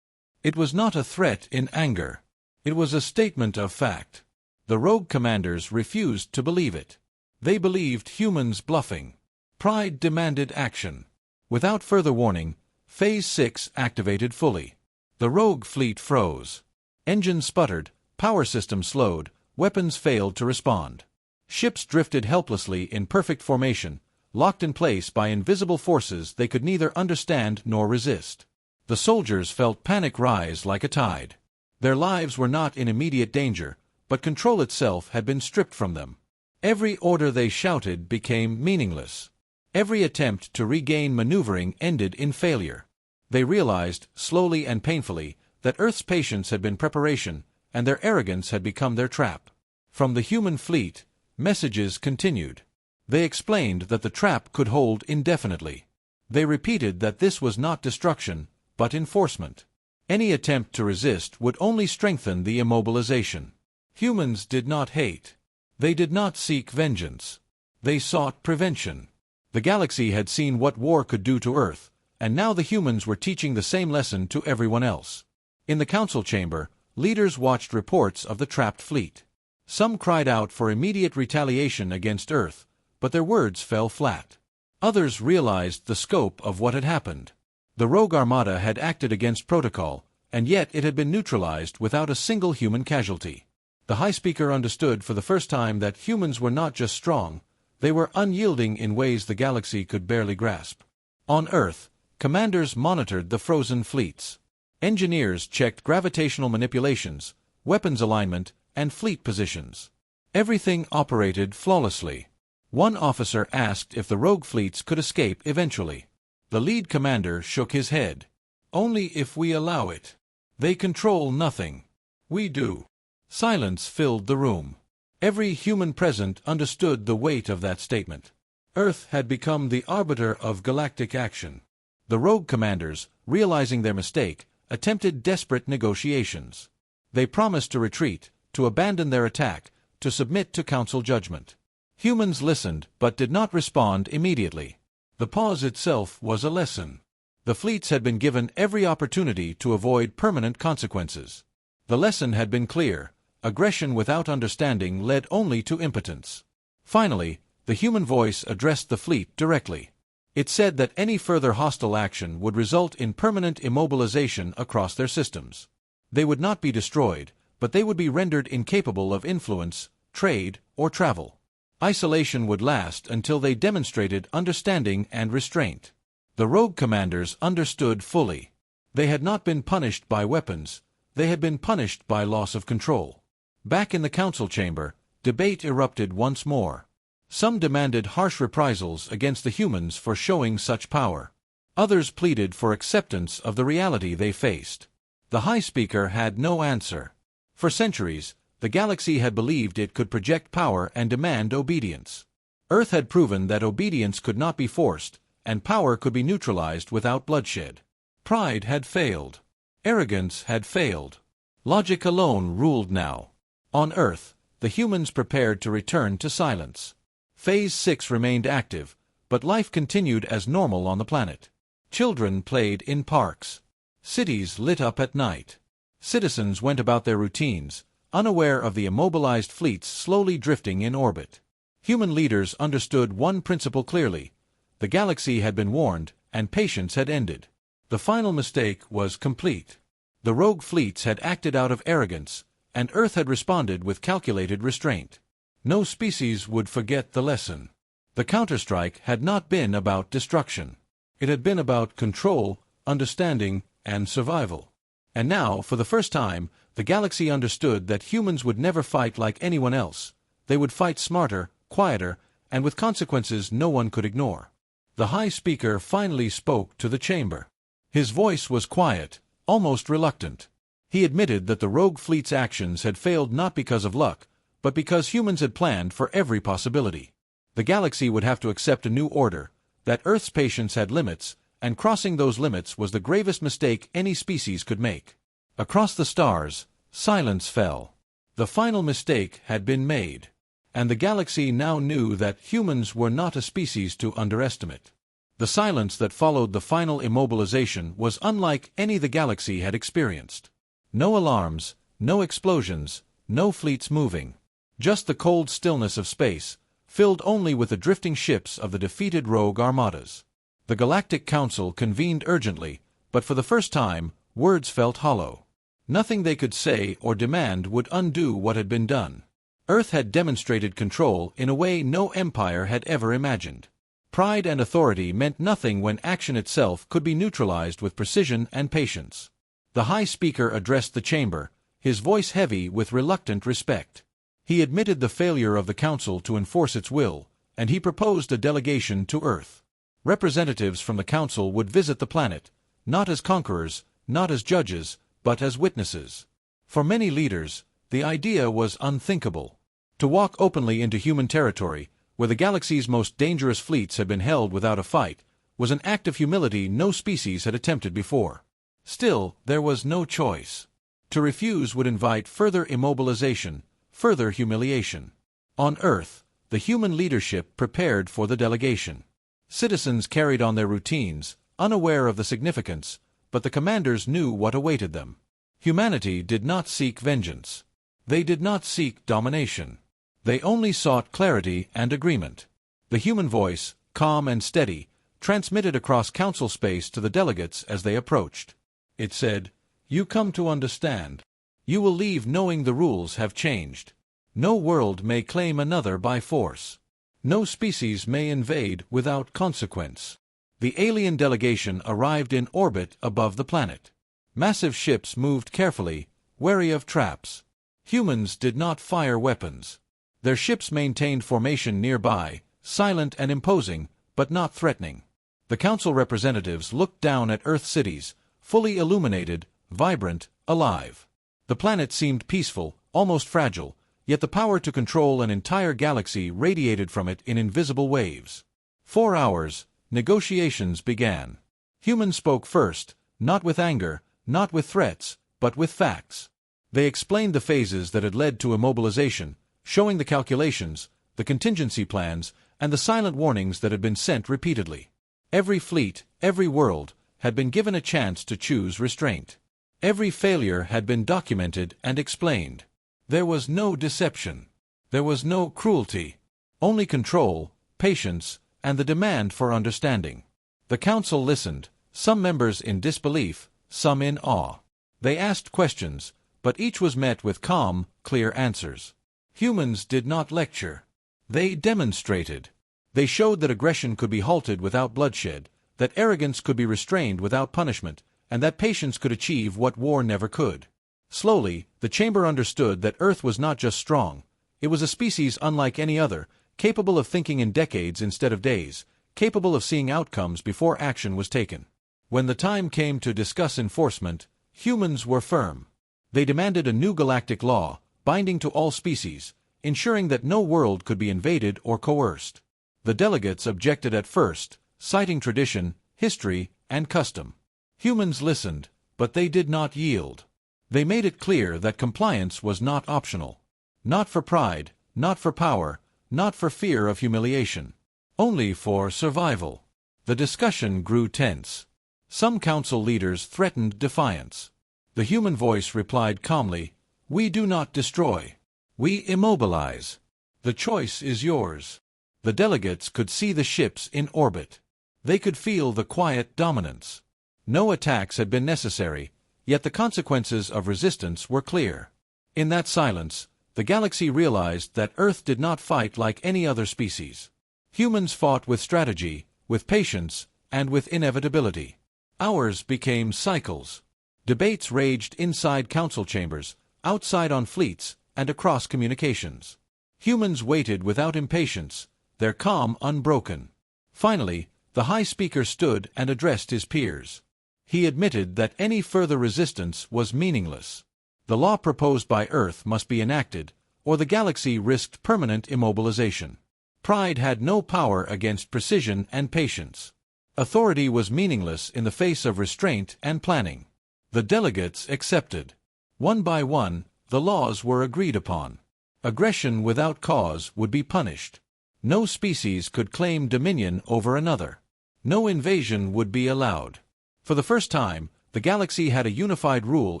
It was not a threat in anger. It was a statement of fact. The rogue commanders refused to believe it. They believed humans bluffing. Pride demanded action. Without further warning, Phase 6 activated fully. The rogue fleet froze. Engines sputtered, power systems slowed, weapons failed to respond. Ships drifted helplessly in perfect formation, locked in place by invisible forces they could neither understand nor resist. The soldiers felt panic rise like a tide. Their lives were not in immediate danger, but control itself had been stripped from them. Every order they shouted became meaningless. Every attempt to regain maneuvering ended in failure. They realized, slowly and painfully, that Earth's patience had been preparation, and their arrogance had become their trap. From the human fleet, messages continued. They explained that the trap could hold indefinitely. They repeated that this was not destruction, but enforcement. Any attempt to resist would only strengthen the immobilization. Humans did not hate. They did not seek vengeance. They sought prevention. The galaxy had seen what war could do to Earth, and now the humans were teaching the same lesson to everyone else. In the council chamber, leaders watched reports of the trapped fleet. Some cried out for immediate retaliation against Earth, but their words fell flat. Others realized the scope of what had happened. The rogue armada had acted against protocol, and yet it had been neutralized without a single human casualty. The High Speaker understood for the first time that humans were not just strong, they were unyielding in ways the galaxy could barely grasp. On Earth, commanders monitored the frozen fleets. Engineers checked gravitational manipulations, weapons alignment, and fleet positions. Everything operated flawlessly. One officer asked if the rogue fleets could escape eventually. The lead commander shook his head. "Only if we allow it. They control nothing. We do." Silence filled the room. Every human present understood the weight of that statement. Earth had become the arbiter of galactic action. The rogue commanders, realizing their mistake, attempted desperate negotiations. They promised to retreat, to abandon their attack, to submit to council judgment. Humans listened, but did not respond immediately. The pause itself was a lesson. The fleets had been given every opportunity to avoid permanent consequences. The lesson had been clear. Aggression without understanding led only to impotence. Finally, the human voice addressed the fleet directly. It said that any further hostile action would result in permanent immobilization across their systems. They would not be destroyed, but they would be rendered incapable of influence, trade, or travel. Isolation would last until they demonstrated understanding and restraint. The rogue commanders understood fully. They had not been punished by weapons, they had been punished by loss of control. Back in the council chamber, debate erupted once more. Some demanded harsh reprisals against the humans for showing such power. Others pleaded for acceptance of the reality they faced. The High Speaker had no answer. For centuries, the galaxy had believed it could project power and demand obedience. Earth had proven that obedience could not be forced, and power could be neutralized without bloodshed. Pride had failed. Arrogance had failed. Logic alone ruled now. On Earth, the humans prepared to return to silence. Phase 6 remained active, but life continued as normal on the planet. Children played in parks. Cities lit up at night. Citizens went about their routines, unaware of the immobilized fleets slowly drifting in orbit. Human leaders understood one principle clearly. The galaxy had been warned, and patience had ended. The final mistake was complete. The rogue fleets had acted out of arrogance, and Earth had responded with calculated restraint. No species would forget the lesson. The counterstrike had not been about destruction. It had been about control, understanding, and survival. And now, for the first time, the galaxy understood that humans would never fight like anyone else. They would fight smarter, quieter, and with consequences no one could ignore. The High Speaker finally spoke to the chamber. His voice was quiet, almost reluctant. He admitted that the rogue fleet's actions had failed not because of luck, but because humans had planned for every possibility. The galaxy would have to accept a new order, that Earth's patience had limits, and crossing those limits was the gravest mistake any species could make. Across the stars, silence fell. The final mistake had been made, and the galaxy now knew that humans were not a species to underestimate. The silence that followed the final immobilization was unlike any the galaxy had experienced. No alarms, no explosions, no fleets moving. Just the cold stillness of space, filled only with the drifting ships of the defeated rogue armadas. The Galactic Council convened urgently, but for the first time, words felt hollow. Nothing they could say or demand would undo what had been done. Earth had demonstrated control in a way no empire had ever imagined. Pride and authority meant nothing when action itself could be neutralized with precision and patience. The High Speaker addressed the chamber, his voice heavy with reluctant respect. He admitted the failure of the Council to enforce its will, and he proposed a delegation to Earth. Representatives from the Council would visit the planet, not as conquerors, not as judges, but as witnesses. For many leaders, the idea was unthinkable. To walk openly into human territory, where the galaxy's most dangerous fleets had been held without a fight, was an act of humility no species had attempted before. Still, there was no choice. To refuse would invite further immobilization, further humiliation. On Earth, the human leadership prepared for the delegation. Citizens carried on their routines, unaware of the significance, but the commanders knew what awaited them. Humanity did not seek vengeance. They did not seek domination. They only sought clarity and agreement. The human voice, calm and steady, transmitted across council space to the delegates as they approached. It said, "You come to understand. You will leave knowing the rules have changed. No world may claim another by force. No species may invade without consequence." The alien delegation arrived in orbit above the planet. Massive ships moved carefully, wary of traps. Humans did not fire weapons. Their ships maintained formation nearby, silent and imposing, but not threatening. The council representatives looked down at Earth cities, fully illuminated, vibrant, alive. The planet seemed peaceful, almost fragile, yet the power to control an entire galaxy radiated from it in invisible waves. 4 hours, negotiations began. Humans spoke first, not with anger, not with threats, but with facts. They explained the phases that had led to immobilization, showing the calculations, the contingency plans, and the silent warnings that had been sent repeatedly. Every fleet, every world, had been given a chance to choose restraint. Every failure had been documented and explained. There was no deception. There was no cruelty. Only control, patience, and the demand for understanding. The council listened, some members in disbelief, some in awe. They asked questions, but each was met with calm, clear answers. Humans did not lecture. They demonstrated. They showed that aggression could be halted without bloodshed, that arrogance could be restrained without punishment, and that patience could achieve what war never could. Slowly, the chamber understood that Earth was not just strong. It was a species unlike any other, capable of thinking in decades instead of days, capable of seeing outcomes before action was taken. When the time came to discuss enforcement, humans were firm. They demanded a new galactic law, binding to all species, ensuring that no world could be invaded or coerced. The delegates objected at first, citing tradition, history, and custom. Humans listened, but they did not yield. They made it clear that compliance was not optional. Not for pride, not for power, not for fear of humiliation. Only for survival. The discussion grew tense. Some council leaders threatened defiance. The human voice replied calmly, "We do not destroy. We immobilize. The choice is yours." The delegates could see the ships in orbit. They could feel the quiet dominance. No attacks had been necessary, yet the consequences of resistance were clear. In that silence, the galaxy realized that Earth did not fight like any other species. Humans fought with strategy, with patience, and with inevitability. Hours became cycles. Debates raged inside council chambers, outside on fleets, and across communications. Humans waited without impatience, their calm unbroken. Finally, the High Speaker stood and addressed his peers. He admitted that any further resistance was meaningless. The law proposed by Earth must be enacted, or the galaxy risked permanent immobilization. Pride had no power against precision and patience. Authority was meaningless in the face of restraint and planning. The delegates accepted. One by one, the laws were agreed upon. Aggression without cause would be punished. No species could claim dominion over another. No invasion would be allowed. For the first time, the galaxy had a unified rule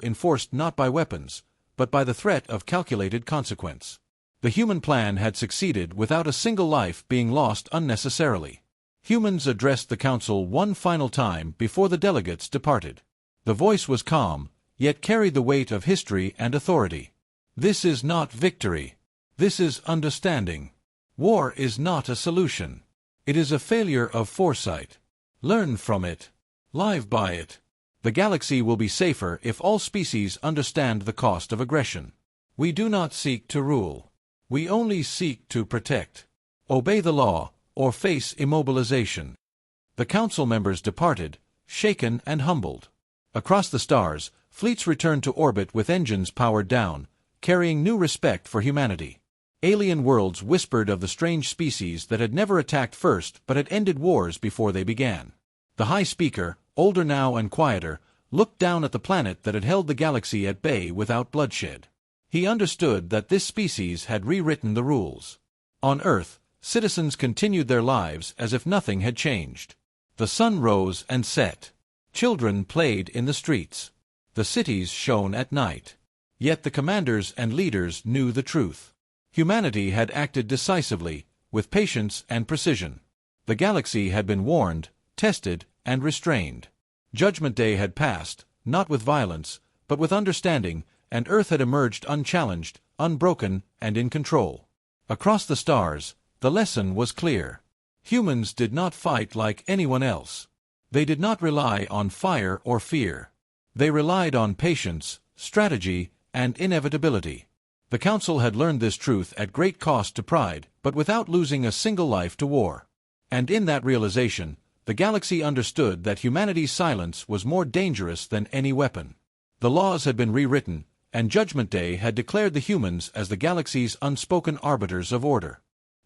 enforced not by weapons, but by the threat of calculated consequence. The human plan had succeeded without a single life being lost unnecessarily. Humans addressed the council one final time before the delegates departed. The voice was calm, yet carried the weight of history and authority. This is not victory. This is understanding. War is not a solution. It is a failure of foresight. Learn from it. Live by it. The galaxy will be safer if all species understand the cost of aggression. We do not seek to rule. We only seek to protect. Obey the law, or face immobilization. The council members departed, shaken and humbled. Across the stars, fleets returned to orbit with engines powered down, carrying new respect for humanity. Alien worlds whispered of the strange species that had never attacked first but had ended wars before they began. The High Speaker, older now and quieter, looked down at the planet that had held the galaxy at bay without bloodshed. He understood that this species had rewritten the rules. On Earth, citizens continued their lives as if nothing had changed. The sun rose and set. Children played in the streets. The cities shone at night. Yet the commanders and leaders knew the truth. Humanity had acted decisively, with patience and precision. The galaxy had been warned, tested, and restrained. Judgment Day had passed, not with violence, but with understanding, and Earth had emerged unchallenged, unbroken, and in control. Across the stars, the lesson was clear. Humans did not fight like anyone else. They did not rely on fire or fear. They relied on patience, strategy, and inevitability. The Council had learned this truth at great cost to pride, but without losing a single life to war. And in that realization, the galaxy understood that humanity's silence was more dangerous than any weapon. The laws had been rewritten, and Judgment Day had declared the humans as the galaxy's unspoken arbiters of order.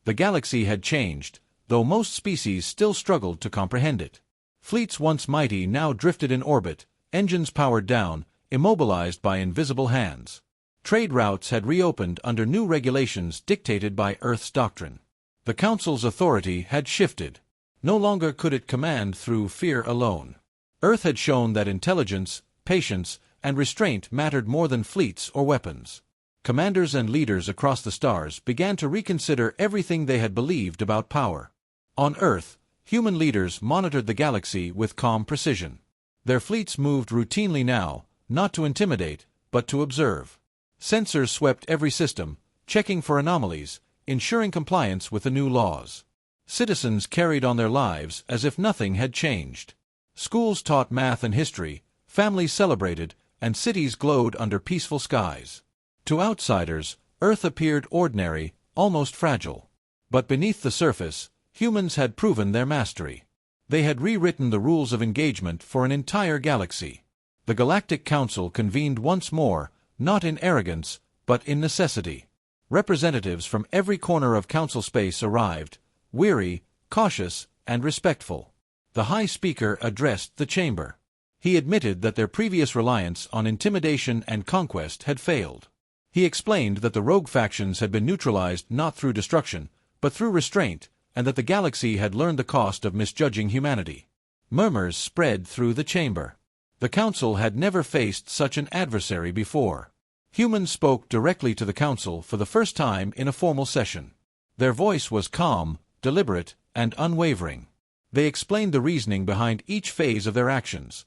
The galaxy had changed, though most species still struggled to comprehend it. Fleets once mighty now drifted in orbit, engines powered down, immobilized by invisible hands. Trade routes had reopened under new regulations dictated by Earth's doctrine. The Council's authority had shifted. No longer could it command through fear alone. Earth had shown that intelligence, patience, and restraint mattered more than fleets or weapons. Commanders and leaders across the stars began to reconsider everything they had believed about power. On Earth, human leaders monitored the galaxy with calm precision. Their fleets moved routinely now, not to intimidate, but to observe. Sensors swept every system, checking for anomalies, ensuring compliance with the new laws. Citizens carried on their lives as if nothing had changed. Schools taught math and history, families celebrated, and cities glowed under peaceful skies. To outsiders, Earth appeared ordinary, almost fragile. But beneath the surface, humans had proven their mastery. They had rewritten the rules of engagement for an entire galaxy. The Galactic Council convened once more, not in arrogance, but in necessity. Representatives from every corner of council space arrived, weary, cautious, and respectful. The High Speaker addressed the chamber. He admitted that their previous reliance on intimidation and conquest had failed. He explained that the rogue factions had been neutralized not through destruction, but through restraint, and that the galaxy had learned the cost of misjudging humanity. Murmurs spread through the chamber. The council had never faced such an adversary before. Humans spoke directly to the council for the first time in a formal session. Their voice was calm, deliberate, and unwavering. They explained the reasoning behind each phase of their actions: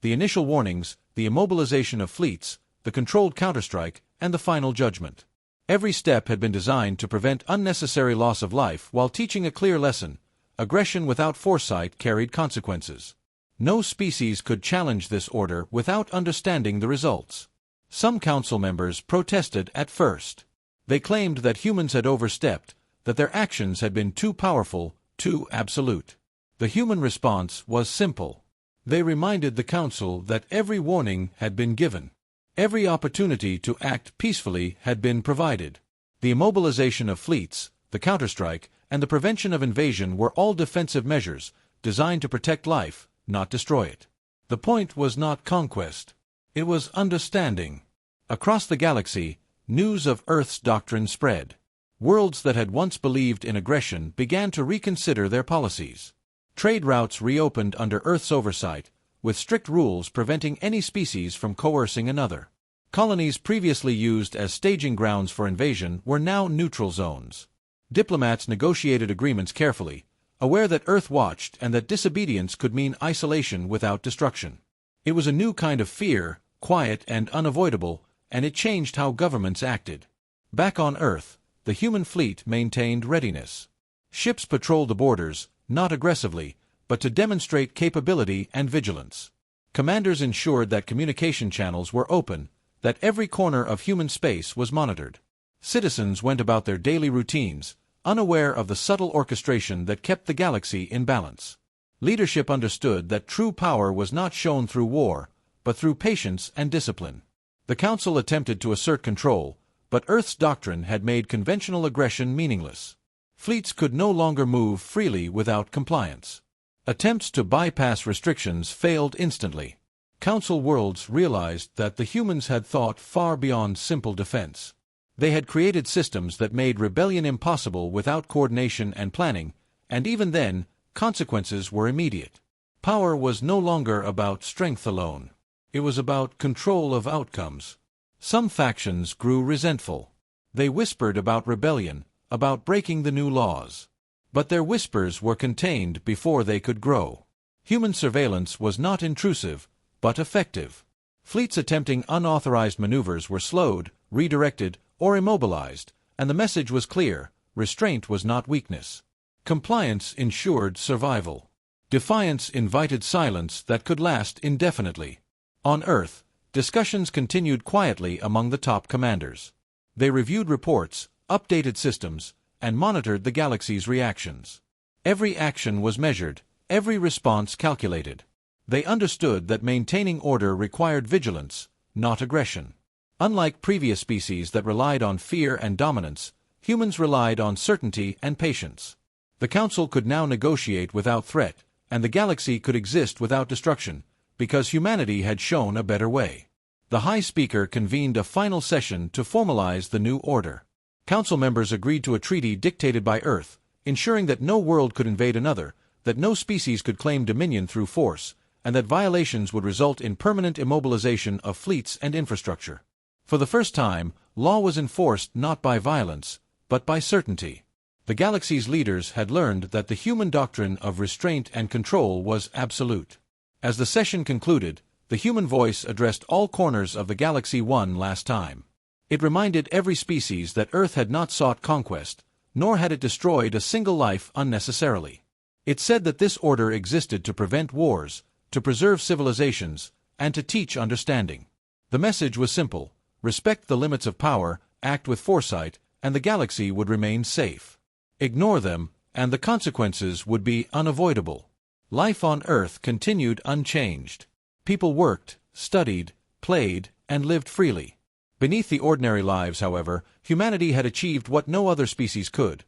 the initial warnings, the immobilization of fleets, the controlled counterstrike, and the final judgment. Every step had been designed to prevent unnecessary loss of life while teaching a clear lesson: aggression without foresight carried consequences. No species could challenge this order without understanding the results. Some council members protested at first. They claimed that humans had overstepped, that their actions had been too powerful, too absolute. The human response was simple. They reminded the council that every warning had been given. Every opportunity to act peacefully had been provided. The immobilization of fleets, the counterstrike, and the prevention of invasion were all defensive measures, designed to protect life, not destroy it. The point was not conquest. It was understanding. Across the galaxy, news of Earth's doctrine spread. Worlds that had once believed in aggression began to reconsider their policies. Trade routes reopened under Earth's oversight, with strict rules preventing any species from coercing another. Colonies previously used as staging grounds for invasion were now neutral zones. Diplomats negotiated agreements carefully, aware that Earth watched and that disobedience could mean isolation without destruction. It was a new kind of fear, quiet and unavoidable, and it changed how governments acted. Back on Earth, the human fleet maintained readiness. Ships patrolled the borders, not aggressively, but to demonstrate capability and vigilance. Commanders ensured that communication channels were open, that every corner of human space was monitored. Citizens went about their daily routines, unaware of the subtle orchestration that kept the galaxy in balance. Leadership understood that true power was not shown through war, but through patience and discipline. The Council attempted to assert control, but Earth's doctrine had made conventional aggression meaningless. Fleets could no longer move freely without compliance. Attempts to bypass restrictions failed instantly. Council worlds realized that the humans had thought far beyond simple defense. They had created systems that made rebellion impossible without coordination and planning, and even then, consequences were immediate. Power was no longer about strength alone. It was about control of outcomes. Some factions grew resentful. They whispered about rebellion, about breaking the new laws. But their whispers were contained before they could grow. Human surveillance was not intrusive, but effective. Fleets attempting unauthorized maneuvers were slowed, redirected, or immobilized, and the message was clear: restraint was not weakness. Compliance ensured survival. Defiance invited silence that could last indefinitely. On Earth, discussions continued quietly among the top commanders. They reviewed reports, updated systems, and monitored the galaxy's reactions. Every action was measured, every response calculated. They understood that maintaining order required vigilance, not aggression. Unlike previous species that relied on fear and dominance, humans relied on certainty and patience. The Council could now negotiate without threat, and the galaxy could exist without destruction, because humanity had shown a better way. The High Speaker convened a final session to formalize the new order. Council members agreed to a treaty dictated by Earth, ensuring that no world could invade another, that no species could claim dominion through force, and that violations would result in permanent immobilization of fleets and infrastructure. For the first time, law was enforced not by violence, but by certainty. The galaxy's leaders had learned that the human doctrine of restraint and control was absolute. As the session concluded, the human voice addressed all corners of the galaxy one last time. It reminded every species that Earth had not sought conquest, nor had it destroyed a single life unnecessarily. It said that this order existed to prevent wars, to preserve civilizations, and to teach understanding. The message was simple: respect the limits of power, act with foresight, and the galaxy would remain safe. Ignore them, and the consequences would be unavoidable. Life on Earth continued unchanged. People worked, studied, played, and lived freely. Beneath the ordinary lives, however, humanity had achieved what no other species could.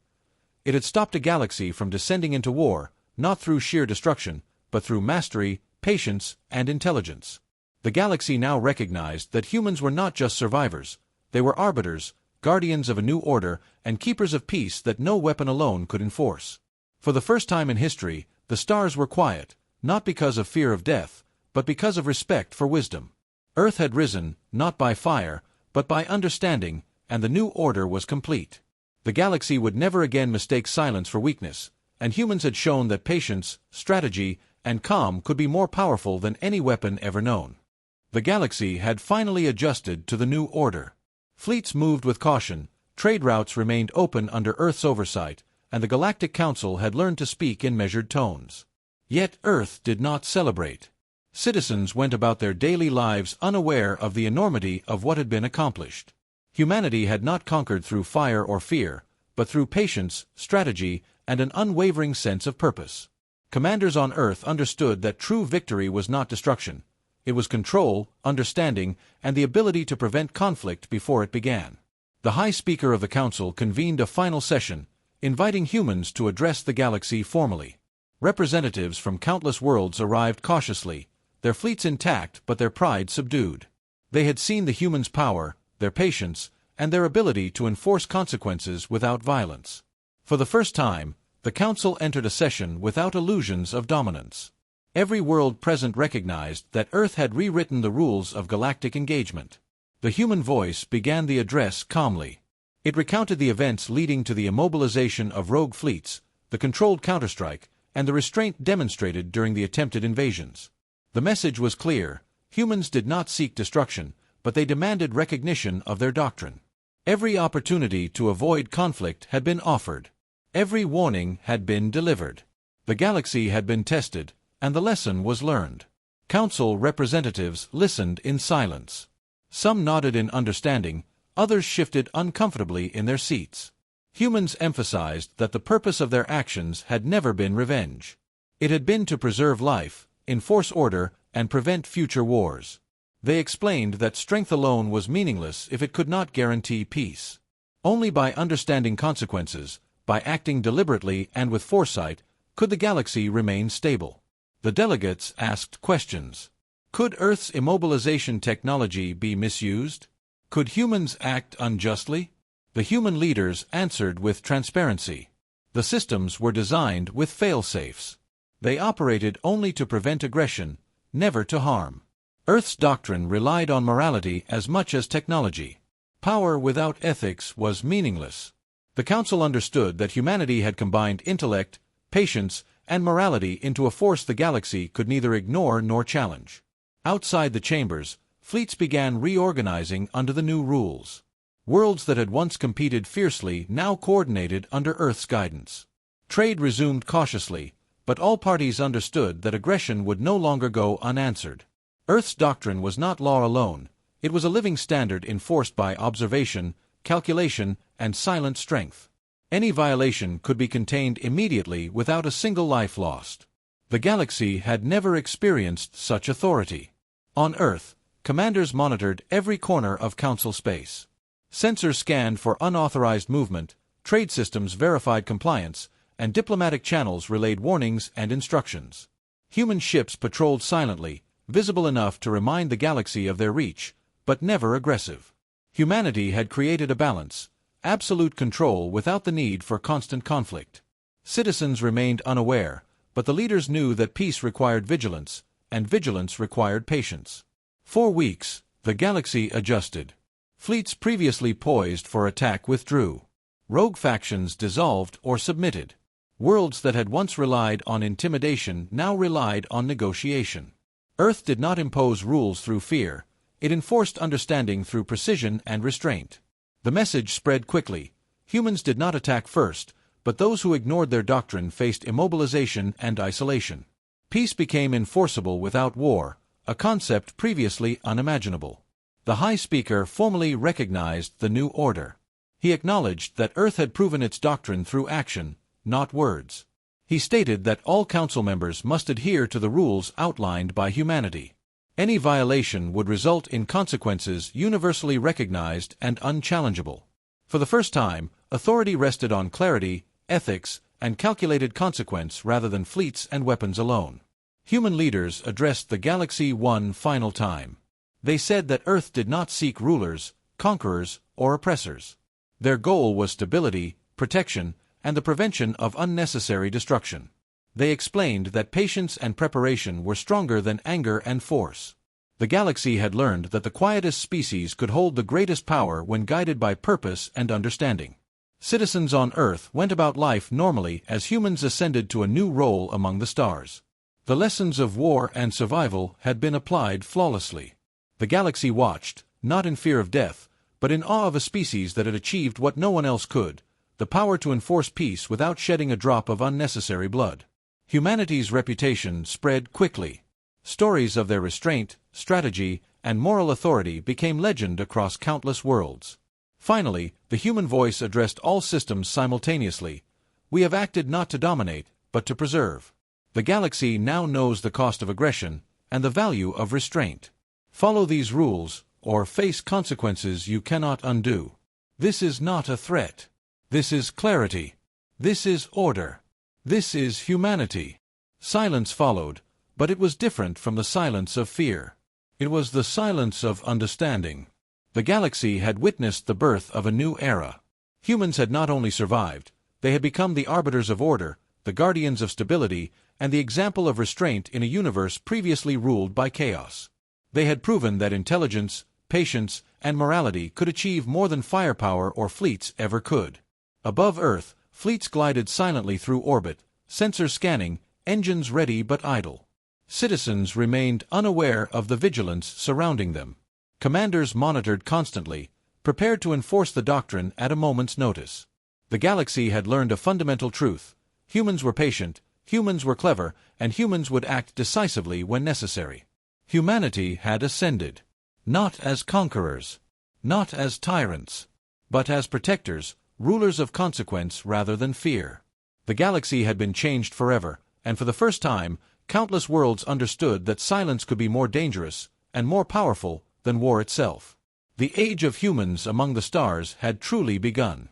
It had stopped a galaxy from descending into war, not through sheer destruction, but through mastery, patience, and intelligence. The galaxy now recognized that humans were not just survivors. They were arbiters, guardians of a new order, and keepers of peace that no weapon alone could enforce. For the first time in history, the stars were quiet, not because of fear of death, but because of respect for wisdom. Earth had risen, not by fire, but by understanding, and the new order was complete. The galaxy would never again mistake silence for weakness, and humans had shown that patience, strategy, and calm could be more powerful than any weapon ever known. The galaxy had finally adjusted to the new order. Fleets moved with caution, trade routes remained open under Earth's oversight, and the Galactic Council had learned to speak in measured tones. Yet Earth did not celebrate. Citizens went about their daily lives unaware of the enormity of what had been accomplished. Humanity had not conquered through fire or fear, but through patience, strategy, and an unwavering sense of purpose. Commanders on Earth understood that true victory was not destruction. It was control, understanding, and the ability to prevent conflict before it began. The High Speaker of the Council convened a final session, inviting humans to address the galaxy formally. Representatives from countless worlds arrived cautiously, their fleets intact but their pride subdued. They had seen the humans' power, their patience, and their ability to enforce consequences without violence. For the first time, the Council entered a session without illusions of dominance. Every world present recognized that Earth had rewritten the rules of galactic engagement. The human voice began the address calmly. It recounted the events leading to the immobilization of rogue fleets, the controlled counterstrike, and the restraint demonstrated during the attempted invasions. The message was clear: humans did not seek destruction, but they demanded recognition of their doctrine. Every opportunity to avoid conflict had been offered. Every warning had been delivered. The galaxy had been tested, and the lesson was learned. Council representatives listened in silence. Some nodded in understanding, others shifted uncomfortably in their seats. Humans emphasized that the purpose of their actions had never been revenge. It had been to preserve life, enforce order, and prevent future wars. They explained that strength alone was meaningless if it could not guarantee peace. Only by understanding consequences, by acting deliberately and with foresight, could the galaxy remain stable. The delegates asked questions. Could Earth's immobilization technology be misused? Could humans act unjustly? The human leaders answered with transparency. The systems were designed with fail-safes. They operated only to prevent aggression, never to harm. Earth's doctrine relied on morality as much as technology. Power without ethics was meaningless. The Council understood that humanity had combined intellect, patience, and morality into a force the galaxy could neither ignore nor challenge. Outside the chambers, fleets began reorganizing under the new rules. Worlds that had once competed fiercely now coordinated under Earth's guidance. Trade resumed cautiously, but all parties understood that aggression would no longer go unanswered. Earth's doctrine was not law alone, it was a living standard enforced by observation, calculation, and silent strength. Any violation could be contained immediately without a single life lost. The galaxy had never experienced such authority. On Earth, commanders monitored every corner of Council space. Sensors scanned for unauthorized movement, trade systems verified compliance, and diplomatic channels relayed warnings and instructions. Human ships patrolled silently, visible enough to remind the galaxy of their reach, but never aggressive. Humanity had created a balance, absolute control without the need for constant conflict. Citizens remained unaware, but the leaders knew that peace required vigilance, and vigilance required patience. For weeks, the galaxy adjusted. Fleets previously poised for attack withdrew. Rogue factions dissolved or submitted. Worlds that had once relied on intimidation now relied on negotiation. Earth did not impose rules through fear, it enforced understanding through precision and restraint. The message spread quickly. Humans did not attack first, but those who ignored their doctrine faced immobilization and isolation. Peace became enforceable without war, a concept previously unimaginable. The High Speaker formally recognized the new order. He acknowledged that Earth had proven its doctrine through action, not words. He stated that all council members must adhere to the rules outlined by humanity. Any violation would result in consequences universally recognized and unchallengeable. For the first time, authority rested on clarity, ethics, and calculated consequence rather than fleets and weapons alone. Human leaders addressed the galaxy one final time. They said that Earth did not seek rulers, conquerors, or oppressors. Their goal was stability, protection, and the prevention of unnecessary destruction. They explained that patience and preparation were stronger than anger and force. The galaxy had learned that the quietest species could hold the greatest power when guided by purpose and understanding. Citizens on Earth went about life normally as humans ascended to a new role among the stars. The lessons of war and survival had been applied flawlessly. The galaxy watched, not in fear of death, but in awe of a species that had achieved what no one else could, the power to enforce peace without shedding a drop of unnecessary blood. Humanity's reputation spread quickly. Stories of their restraint, strategy, and moral authority became legend across countless worlds. Finally, the human voice addressed all systems simultaneously. We have acted not to dominate, but to preserve. The galaxy now knows the cost of aggression and the value of restraint. Follow these rules, or face consequences you cannot undo. This is not a threat. This is clarity. This is order. This is humanity. Silence followed, but it was different from the silence of fear. It was the silence of understanding. The galaxy had witnessed the birth of a new era. Humans had not only survived, they had become the arbiters of order, the guardians of stability, and the example of restraint in a universe previously ruled by chaos. They had proven that intelligence, patience, and morality could achieve more than firepower or fleets ever could. Above Earth, fleets glided silently through orbit, sensors scanning, engines ready but idle. Citizens remained unaware of the vigilance surrounding them. Commanders monitored constantly, prepared to enforce the doctrine at a moment's notice. The galaxy had learned a fundamental truth. Humans were patient, humans were clever, and humans would act decisively when necessary. Humanity had ascended. Not as conquerors, not as tyrants, but as protectors, rulers of consequence rather than fear. The galaxy had been changed forever, and for the first time, countless worlds understood that silence could be more dangerous and more powerful than war itself. The age of humans among the stars had truly begun.